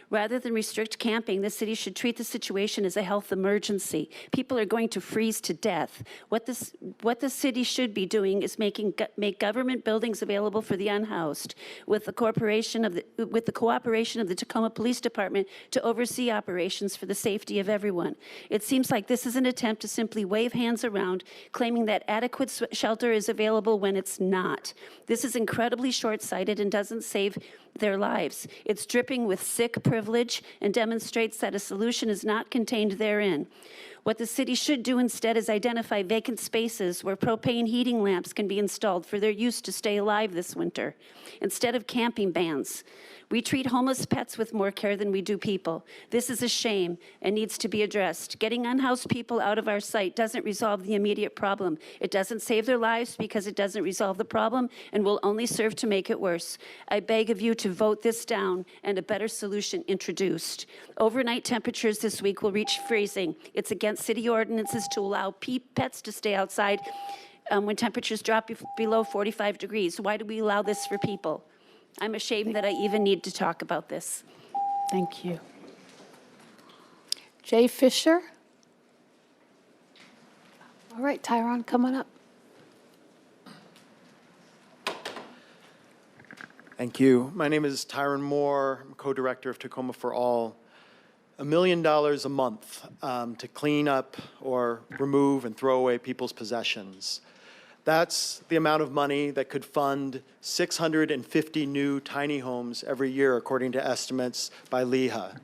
Speaker 3: Rather than restrict camping, the city should treat the situation as a health emergency. People are going to freeze to death. What the city should be doing is make government buildings available for the unhoused, with the cooperation of the Tacoma Police Department to oversee operations for the safety of everyone. It seems like this is an attempt to simply wave hands around, claiming that adequate shelter is available when it's not. This is incredibly short-sighted and doesn't save their lives. It's dripping with sick privilege and demonstrates that a solution is not contained therein. What the city should do instead is identify vacant spaces where propane heating lamps can be installed for their use to stay alive this winter, instead of camping bans. We treat homeless pets with more care than we do people. This is a shame and needs to be addressed. Getting unhoused people out of our sight doesn't resolve the immediate problem. It doesn't save their lives because it doesn't resolve the problem and will only serve to make it worse. I beg of you to vote this down and a better solution introduced. Overnight temperatures this week will reach freezing. It's against city ordinances to allow pets to stay outside when temperatures drop below 45 degrees. Why do we allow this for people? I'm ashamed that I even need to talk about this.
Speaker 1: Thank you. Jay Fisher? All right, Tyron, come on up.
Speaker 22: Thank you. My name is Tyron Moore. I'm co-director of Tacoma for All. $1 million a month to clean up or remove and throw away people's possessions. That's the amount of money that could fund 650 new tiny homes every year, according to estimates by LEHA.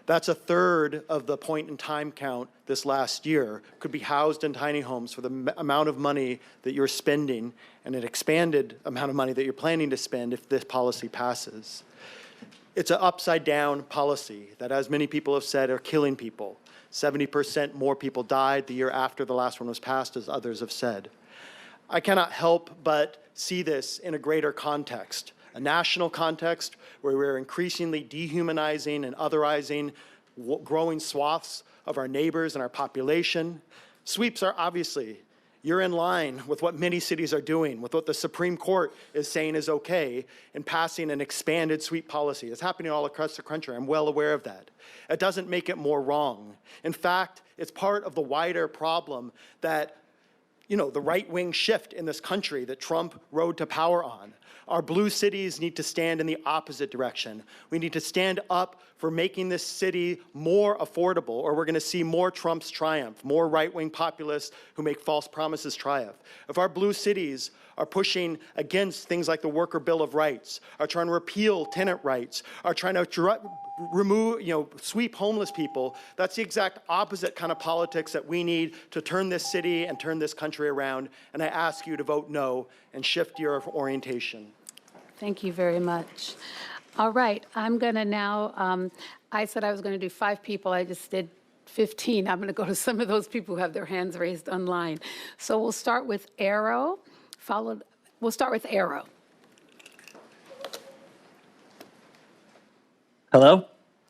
Speaker 22: That's a third of the point-in-time count this last year could be housed in tiny homes for the amount of money that you're spending and an expanded amount of money that you're planning to spend if this policy passes. It's an upside-down policy that, as many people have said, are killing people. 70% more people died the year after the last one was passed, as others have said. I cannot help but see this in a greater context, a national context where we're increasingly dehumanizing and otherizing growing swaths of our neighbors and our population. Sweeps are obviously, you're in line with what many cities are doing, with what the Supreme Court is saying is okay in passing an expanded sweep policy. It's happening all across the country. I'm well aware of that. It doesn't make it more wrong. In fact, it's part of the wider problem that the right-wing shift in this country that Trump rode to power on. Our blue cities need to stand in the opposite direction. We need to stand up for making this city more affordable, or we're going to see more Trumps triumph, more right-wing populists who make false promises triumph. If our blue cities are pushing against things like the Worker Bill of Rights, are trying to repeal tenant rights, are trying to remove, sweep homeless people, that's the exact opposite kind of politics that we need to turn this city and turn this country around. And I ask you to vote no and shift your orientation.
Speaker 1: Thank you very much. All right, I'm going to now, I said I was going to do 5 people. I just did 15. I'm going to go to some of those people who have their hands raised online. So we'll start with Arrow, we'll start with Arrow.
Speaker 23: Hello?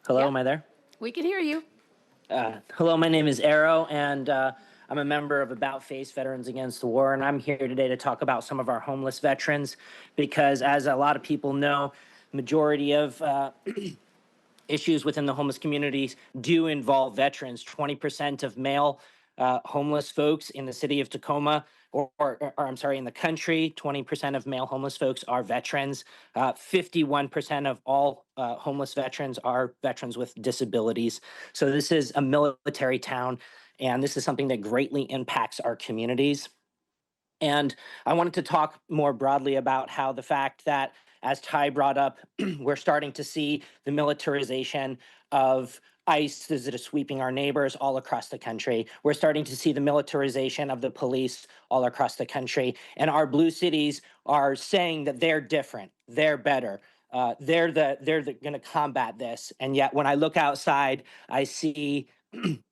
Speaker 23: Hello,
Speaker 1: Yeah.
Speaker 23: am I there?
Speaker 1: We can hear you.
Speaker 23: Hello, my name is Arrow, and I'm a member of About Face Veterans Against the War, and I'm here today to talk about some of our homeless veterans, because as a lot of people know, majority of issues within the homeless communities do involve veterans. 20% of male homeless folks in the city of Tacoma, or I'm sorry, in the country, 20% of male homeless folks are veterans. 51% of all homeless veterans are veterans with disabilities. So this is a military town, and this is something that greatly impacts our communities. And I wanted to talk more broadly about how the fact that, as Ty brought up, we're starting to see the militarization of ICE that is sweeping our neighbors all across the country. We're starting to see the militarization of the police all across the country. And our blue cities are saying that they're different, they're better. They're going to combat this. And yet when I look outside, I see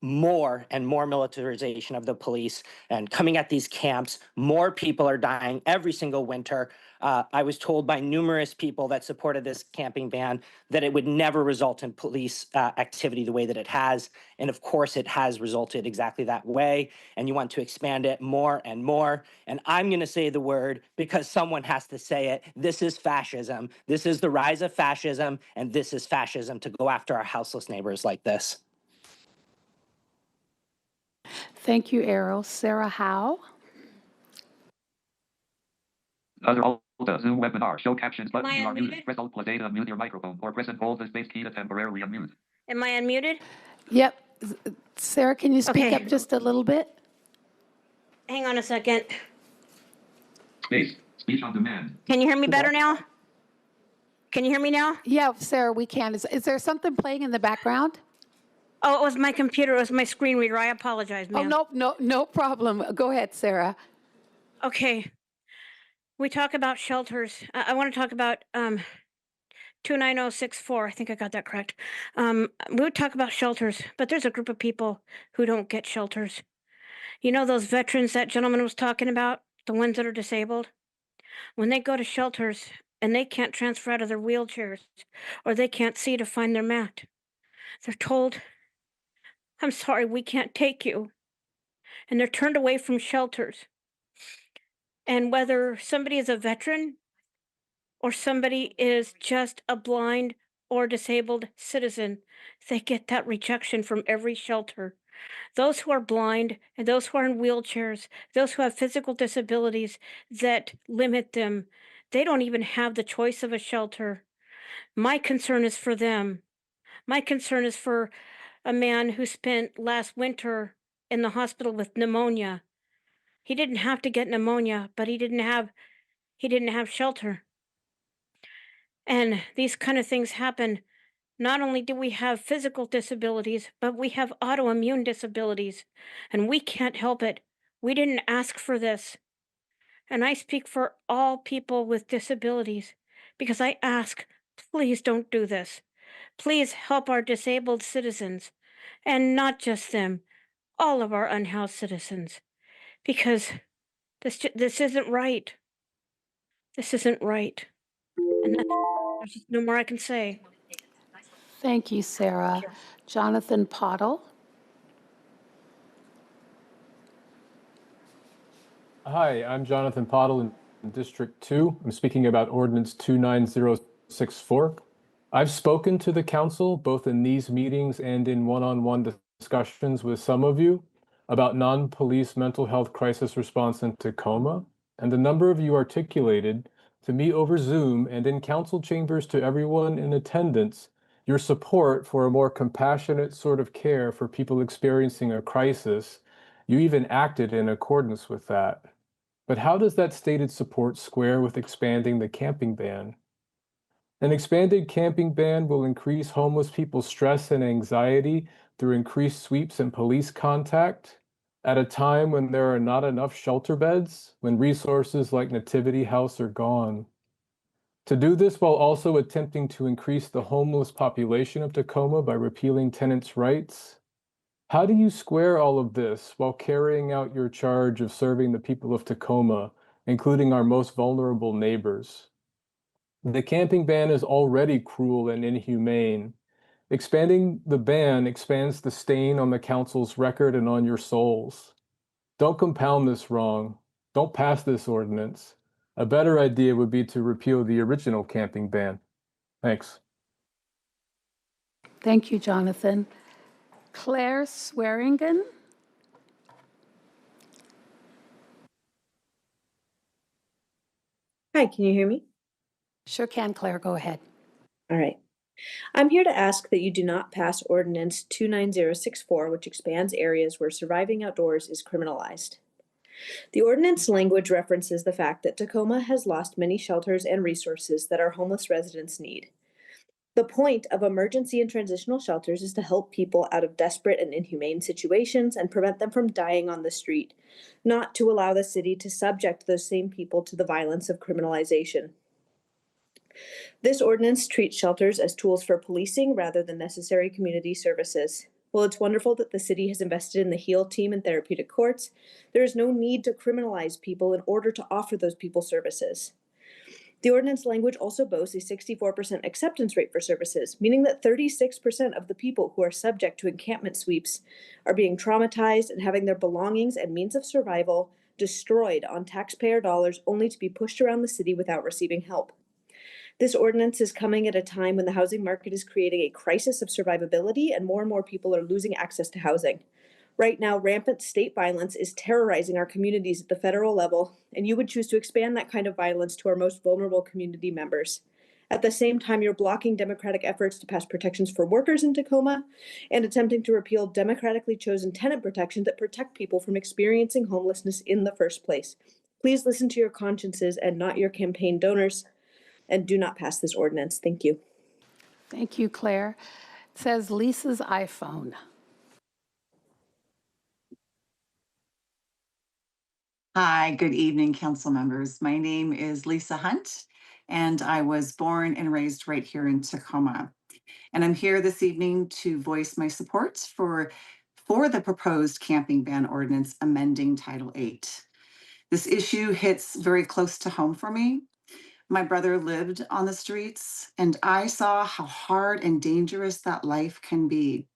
Speaker 23: more and more militarization of the police and coming at these camps. More people are dying every single winter. I was told by numerous people that supported this camping ban that it would never result in police activity the way that it has. And of course, it has resulted exactly that way. And you want to expand it more and more. And I'm going to say the word because someone has to say it. This is fascism. This is the rise of fascism. And this is fascism to go after our houseless neighbors like this.
Speaker 1: Thank you, Errol. Sarah Howe?
Speaker 4: Other Zoom webinar. Show captions button. You are muted. Press Alt plus A to unmute your microphone or press and hold the space key to temporarily unmute.
Speaker 5: Am I unmuted?
Speaker 1: Yep. Sarah, can you speak
Speaker 5: Okay.
Speaker 1: up just a little bit?
Speaker 5: Hang on a second.
Speaker 4: Space. Speech on demand.
Speaker 5: Can you hear me better now? Can you hear me now?
Speaker 1: Yeah, Sarah, we can. Is there something playing in the background?
Speaker 5: Oh, it was my computer. It was my screen reader. I apologize, ma'am.
Speaker 1: Oh, no problem. Go ahead, Sarah.
Speaker 5: Okay. We talk about shelters. I want to talk about 29064. I think I got that correct. We would talk about shelters, but there's a group of people who don't get shelters. You know those veterans that gentleman was talking about, the ones that are disabled? When they go to shelters and they can't transfer out of their wheelchairs or they can't see to find their mat, they're told, I'm sorry, we can't take you. And they're turned away from shelters. And whether somebody is a veteran or somebody is just a blind or disabled citizen, they get that rejection from every shelter. Those who are blind and those who are in wheelchairs, those who have physical disabilities that limit them, they don't even have the choice of a shelter. My concern is for them. My concern is for a man who spent last winter in the hospital with pneumonia. He didn't have to get pneumonia, but he didn't have shelter. And these kind of things happen. Not only do we have physical disabilities, but we have autoimmune disabilities, and we can't help it. We didn't ask for this. And I speak for all people with disabilities because I ask, please don't do this. Please help our disabled citizens, and not just them, all of our unhoused citizens, because this isn't right. This isn't right. And there's just no more I can say.
Speaker 1: Thank you, Sarah. Jonathan Pottle?
Speaker 6: Hi, I'm Jonathan Pottle in District 2. I'm speaking about Ordinance 29064. I've spoken to the council both in these meetings and in one-on-one discussions with some of you about non-police mental health crisis response in Tacoma, and the number of you articulated to me over Zoom and in council chambers to everyone in attendance your support for a more compassionate sort of care for people experiencing a crisis. You even acted in accordance with that. But how does that stated support square with expanding the camping ban? An expanded camping ban will increase homeless people's stress and anxiety through increased sweeps and police contact at a time when there are not enough shelter beds, when resources like Nativity House are gone. To do this while also attempting to increase the homeless population of Tacoma by repealing tenants' rights? How do you square all of this while carrying out your charge of serving the people of Tacoma, including our most vulnerable neighbors? The camping ban is already cruel and inhumane. Expanding the ban expands the stain on the council's record and on your souls. Don't compound this wrong. Don't pass this ordinance. A better idea would be to repeal the original camping ban. Thanks.
Speaker 1: Thank you, Jonathan. Claire Swearingen?
Speaker 24: Hi, can you hear me?
Speaker 1: Sure can, Claire. Go ahead.
Speaker 24: All right. I'm here to ask that you do not pass Ordinance 29064, which expands areas where surviving outdoors is criminalized. The ordinance language references the fact that Tacoma has lost many shelters and resources that our homeless residents need. The point of emergency and transitional shelters is to help people out of desperate and inhumane situations and prevent them from dying on the street, not to allow the city to subject those same people to the violence of criminalization. This ordinance treats shelters as tools for policing rather than necessary community services. While it's wonderful that the city has invested in the HEAL team and therapeutic courts, there is no need to criminalize people in order to offer those people services. The ordinance language also boasts a 64% acceptance rate for services, meaning that 36% of the people who are subject to encampment sweeps are being traumatized and having their belongings and means of survival destroyed on taxpayer dollars only to be pushed around the city without receiving help. This ordinance is coming at a time when the housing market is creating a crisis of survivability and more people are losing access to housing. Right now, rampant state violence is terrorizing our communities at the federal level, and you would choose to expand that kind of violence to our most vulnerable community members. At the same time, you're blocking Democratic efforts to pass protections for workers in Tacoma and attempting to repeal democratically chosen tenant protections that protect people from experiencing homelessness in the first place. Please listen to your consciences and not your campaign donors, and do not pass this ordinance. Thank you.
Speaker 1: Thank you, Claire. It says Lisa's iPhone.
Speaker 2: Hi, good evening, council members. My name is Lisa Hunt, and I was born and raised right here in Tacoma. And I'm here this evening to voice my support for the proposed camping ban ordinance amending Title 8. This issue hits very close to home for me. My brother lived on the streets, and I saw how hard and dangerous that life can be.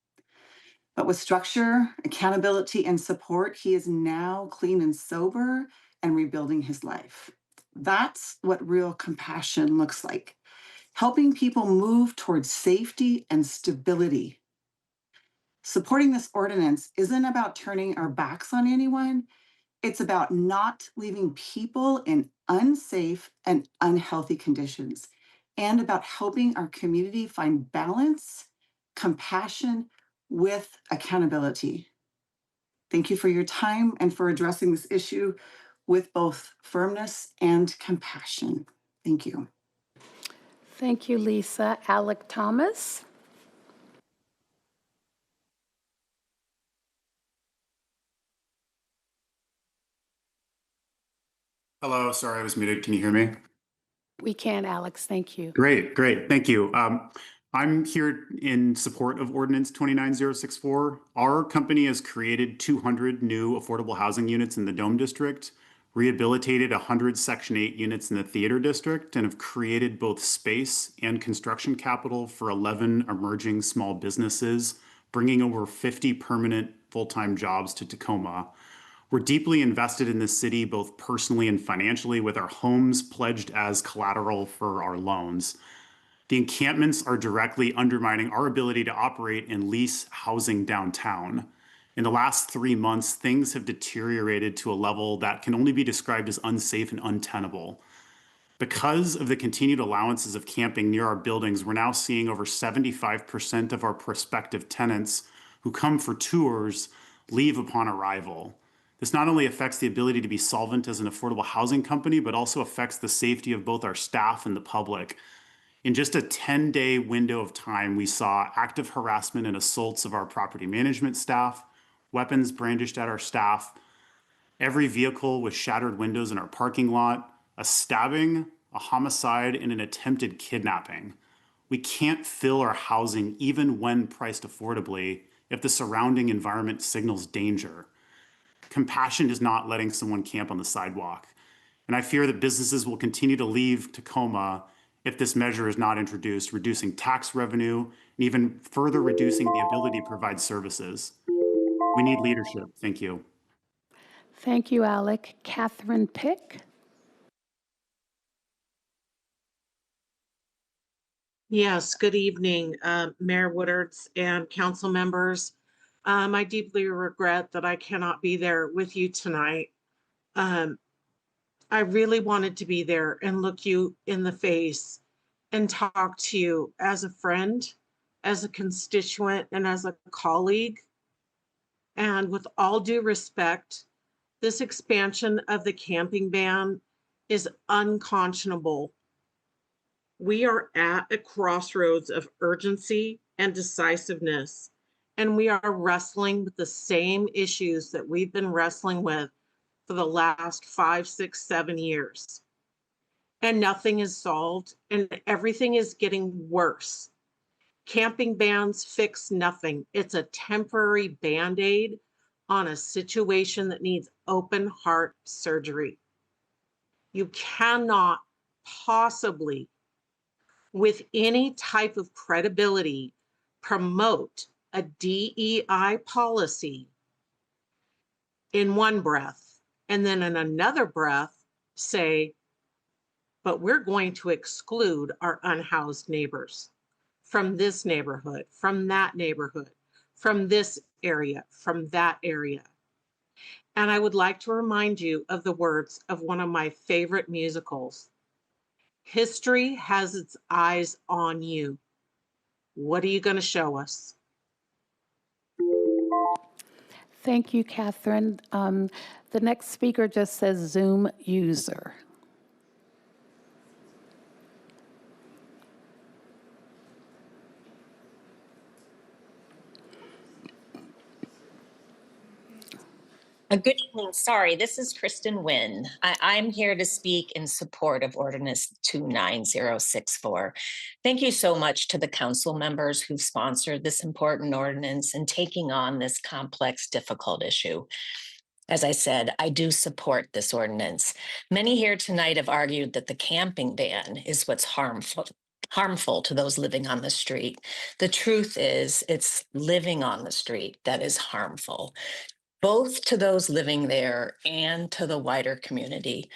Speaker 2: But with structure, accountability, and support, he is now clean and sober and rebuilding his life. That's what real compassion looks like, helping people move towards safety and stability. Supporting this ordinance isn't about turning our backs on anyone. It's about not leaving people in unsafe and unhealthy conditions, and about helping our community find balance, compassion, with accountability. Thank you for your time and for addressing this issue with both firmness and compassion. Thank you.
Speaker 1: Thank you, Lisa. Alec Thomas.
Speaker 7: Hello, sorry I was muted. Can you hear me?
Speaker 1: We can, Alex. Thank you.
Speaker 7: Great. Thank you. I'm here in support of Ordinance 29064. Our company has created 200 new affordable housing units in the Dome District, rehabilitated 100 Section 8 units in the Theater District, and have created both space and construction capital for 11 emerging small businesses, bringing over 50 permanent full-time jobs to Tacoma. We're deeply invested in this city, both personally and financially, with our homes pledged as collateral for our loans. The encampments are directly undermining our ability to operate and lease housing downtown. In the last 3 months, things have deteriorated to a level that can only be described as unsafe and untenable. Because of the continued allowances of camping near our buildings, we're now seeing over 75% of our prospective tenants who come for tours leave upon arrival. This not only affects the ability to be solvent as an affordable housing company, but also affects the safety of both our staff and the public. In just a 10-day window of time, we saw active harassment and assaults of our property management staff, weapons brandished at our staff, every vehicle with shattered windows in our parking lot, a stabbing, a homicide, and an attempted kidnapping. We can't fill our housing even when priced affordably if the surrounding environment signals danger. Compassion is not letting someone camp on the sidewalk. And I fear that businesses will continue to leave Tacoma if this measure is not introduced, reducing tax revenue and even further reducing the ability to provide services. We need leadership. Thank you.
Speaker 1: Thank you, Alec. Catherine Pick.
Speaker 8: Yes, good evening, Mayor Woodards and council members. I deeply regret that I cannot be there with you tonight. I really wanted to be there and look you in the face and talk to you as a friend, as a constituent, and as a colleague. And with all due respect, this expansion of the camping ban is unconscionable. We are at a crossroads of urgency and decisiveness, and we are wrestling with the same issues that we've been wrestling with for the last 5, 6, 7 years. And nothing is solved, and everything is getting worse. Camping bans fix nothing. It's a temporary Band-Aid on a situation that needs open heart surgery. You cannot possibly, with any type of credibility, promote a DEI policy in one breath and then in another breath say, but we're going to exclude our unhoused neighbors from this neighborhood, from that neighborhood, from this area, from that area. And I would like to remind you of the words of one of my favorite musicals. History has its eyes on you. What are you going to show us?
Speaker 1: Thank you, Catherine. The next speaker just says Zoom user.
Speaker 9: Good evening. Sorry, this is Kristen Wynn. I'm here to speak in support of Ordinance 29064. Thank you so much to the council members who've sponsored this important ordinance and taking on this complex, difficult issue. As I said, I do support this ordinance. Many here tonight have argued that the camping ban is what's harmful to those living on the street. The truth is, it's living on the street that is harmful, both to those living there and to the wider community.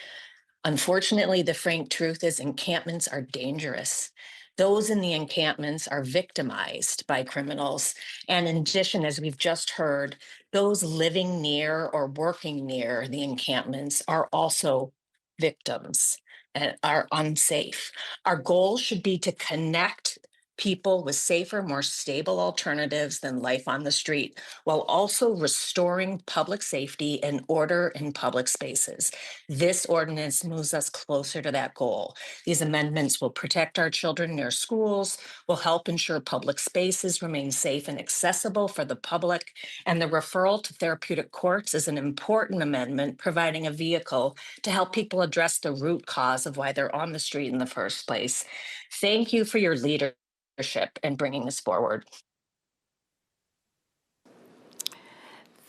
Speaker 9: Unfortunately, the frank truth is encampments are dangerous. Those in the encampments are victimized by criminals. And in addition, as we've just heard, those living near or working near the encampments are also victims and are unsafe. Our goal should be to connect people with safer, more stable alternatives than life on the street, while also restoring public safety and order in public spaces. This ordinance moves us closer to that goal. These amendments will protect our children near schools, will help ensure public spaces remain safe and accessible for the public, and the referral to therapeutic courts is an important amendment, providing a vehicle to help people address the root cause of why they're on the street in the first place. Thank you for your leadership and bringing this forward.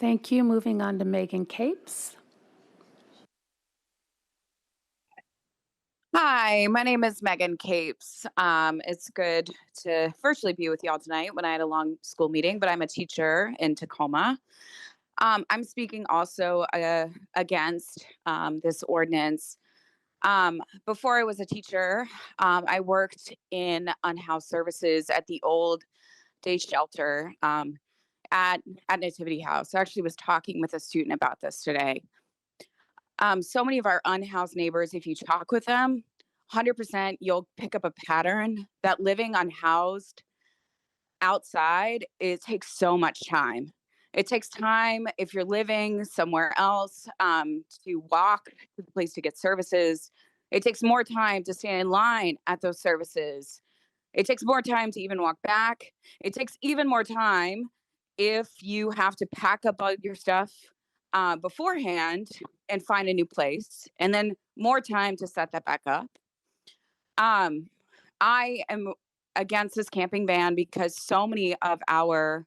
Speaker 1: Thank you. Moving on to Megan Capes.
Speaker 10: Hi, my name is Megan Capes. It's good to virtually be with y'all tonight when I had a long school meeting, but I'm a teacher in Tacoma. I'm speaking also against this ordinance. Before I was a teacher, I worked in unhoused services at the old day shelter at Nativity House. I actually was talking with a student about this today. So many of our unhoused neighbors, if you talk with them, 100% you'll pick up a pattern that living unhoused outside, it takes so much time. It takes time if you're living somewhere else to walk to the place to get services. It takes more time to stand in line at those services. It takes more time to even walk back. It takes even more time if you have to pack up all your stuff beforehand and find a new place, and then more time to set that back up. I am against this camping ban because so many of our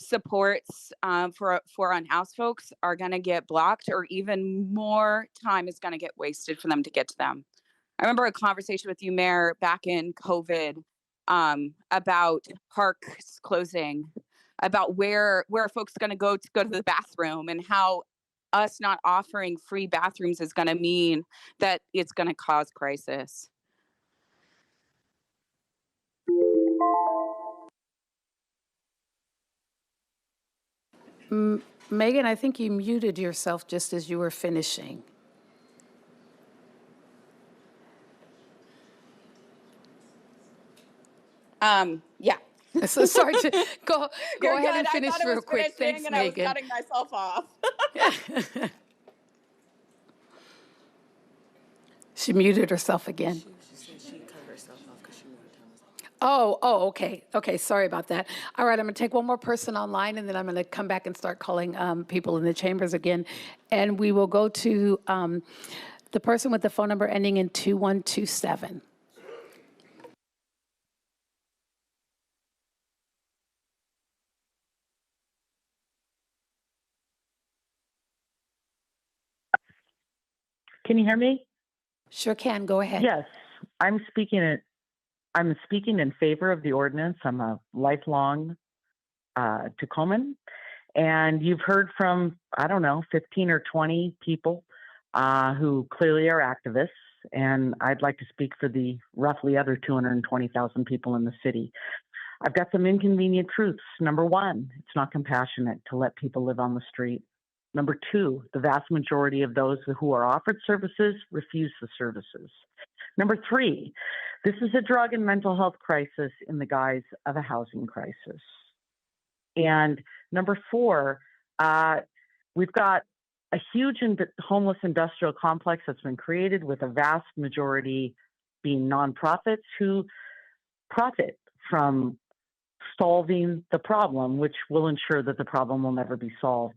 Speaker 10: supports for unhoused folks are going to get blocked, or even more time is going to get wasted for them to get to them. I remember a conversation with you, Mayor, back in COVID about parks closing, about where are folks going to go to the bathroom, and how us not offering free bathrooms is going to mean that it's going to cause crisis.
Speaker 1: Megan, I think you muted yourself just as you were finishing.
Speaker 10: Yeah.
Speaker 1: So sorry to go
Speaker 10: You're
Speaker 1: ahead
Speaker 10: good.
Speaker 1: and finish
Speaker 10: I thought
Speaker 1: real
Speaker 10: it was
Speaker 1: quick.
Speaker 10: finishing
Speaker 1: Thanks,
Speaker 10: and
Speaker 1: Megan.
Speaker 10: I was cutting myself off.
Speaker 1: She muted herself again. Oh, okay. Okay, sorry about that. All right, I'm going to take one more person online, and then I'm going to come back and start calling people in the chambers again. And we will go to the person with the phone number ending in 2127.
Speaker 11: Can you hear me?
Speaker 1: Sure can. Go ahead.
Speaker 11: Yes, I'm speaking in favor of the ordinance. I'm a lifelong Tacoman, and you've heard from, I don't know, 15 or 20 people who clearly are activists, and I'd like to speak for the roughly other 220,000 people in the city. I've got some inconvenient truths. Number one, it's not compassionate to let people live on the street. Number two, the vast majority of those who are offered services refuse the services. Number three, this is a drug and mental health crisis in the guise of a housing crisis. And number four, we've got a huge homeless industrial complex that's been created with a vast majority being nonprofits who profit from solving the problem, which will ensure that the problem will never be solved.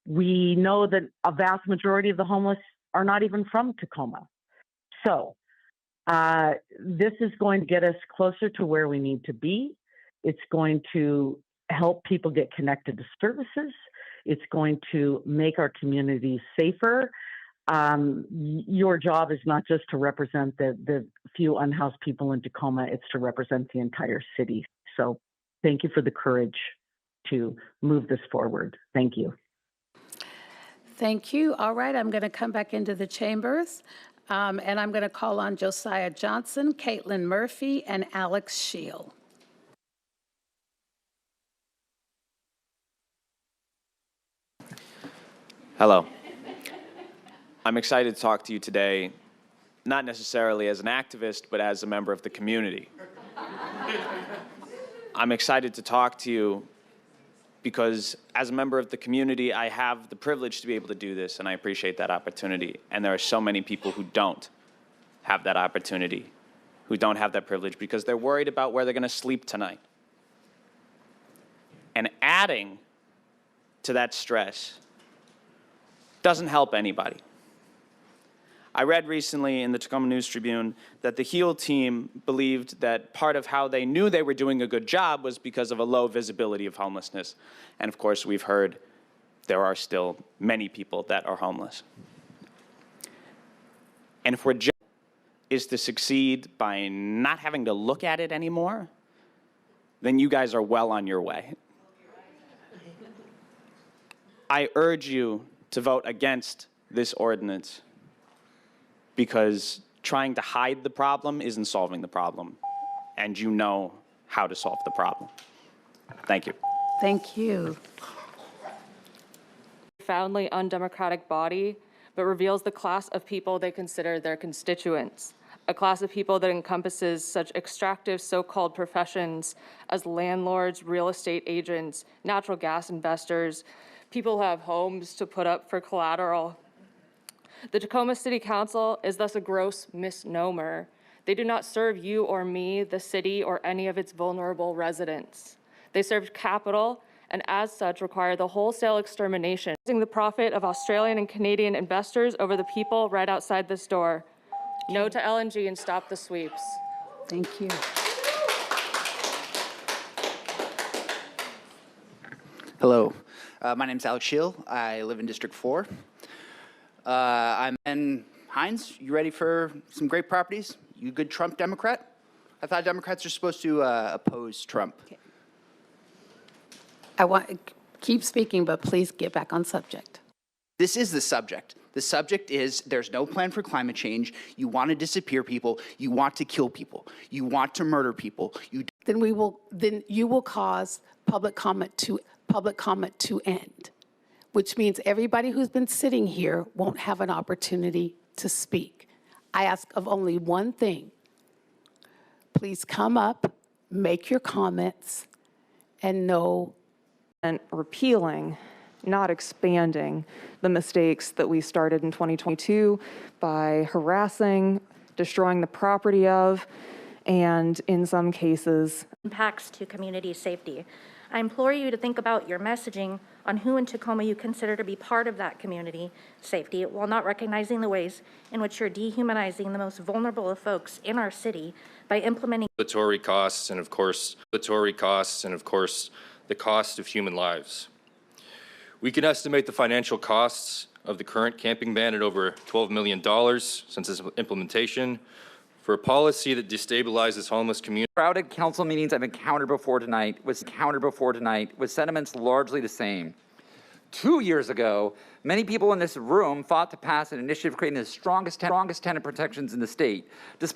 Speaker 11: We know that a vast majority of the homeless are not even from Tacoma. So this is going to get us closer to where we need to be. It's going to help people get connected to services. It's going to make our communities safer. Your job is not just to represent the few unhoused people in Tacoma, it's to represent the entire city. So thank you for the courage to move this forward. Thank you.
Speaker 1: Thank you. All right, I'm going to come back into the chambers, and I'm going to call on Josiah Johnson, Caitlin Murphy, and Alex Scheel.
Speaker 12: Hello. I'm excited to talk to you today, not necessarily as an activist, but as a member of the community. I'm excited to talk to you because as a member of the community, I have the privilege to be able to do this, and I appreciate that opportunity. And there are so many people who don't have that opportunity, who don't have that privilege because they're worried about where they're going to sleep tonight. And adding to that stress doesn't help anybody. I read recently in the Tacoma News Tribune that the HEAL team believed that part of how they knew they were doing a good job was because of a low visibility of homelessness. And of course, we've heard there are still many people that are homeless. And if our job is to succeed by not having to look at it anymore, then you guys are well on your way. I urge you to vote against this ordinance because trying to hide the problem isn't solving the problem, and you know how to solve the problem. Thank you.
Speaker 1: Thank you.
Speaker 13: Profoundly undemocratic body, but reveals the class of people they consider their constituents, a class of people that encompasses such extractive so-called professions as landlords, real estate agents, natural gas investors, people who have homes to put up for collateral. The Tacoma City Council is thus a gross misnomer. They do not serve you or me, the city, or any of its vulnerable residents. They serve capital, and as such require the wholesale extermination, using the profit of Australian and Canadian investors over the people right outside this door. No to LNG and stop the sweeps.
Speaker 1: Thank you.
Speaker 14: Hello, my name is Alex Scheel. I live in District 4. I'm in Hines. You ready for some great properties? You a good Trump Democrat? I thought Democrats are supposed to oppose Trump.
Speaker 1: Okay. Keep speaking, but please get back on subject.
Speaker 14: This is the subject. The subject is there's no plan for climate change. You want to disappear people. You want to kill people. You want to murder people.
Speaker 1: Then you will cause public comment to end, which means everybody who's been sitting here won't have an opportunity to speak. I ask of only one thing. Please come up, make your comments, and know.
Speaker 21: And repealing, not expanding the mistakes that we started in 2022 by harassing, destroying the property of, and in some cases,
Speaker 25: impacts to community safety. I implore you to think about your messaging on who in Tacoma you consider to be part of that community safety, while not recognizing the ways in which you're dehumanizing the most vulnerable of folks in our city by implementing
Speaker 26: regulatory costs and of course the cost of human lives. We can estimate the financial costs of the current camping ban at over $12 million since its implementation, for a policy that destabilizes homeless communities.
Speaker 15: Crowded council meetings I've encountered before tonight with sentiments largely the same. 2 years ago, many people in this room fought to pass an initiative creating the strongest tenant protections in the state. Despite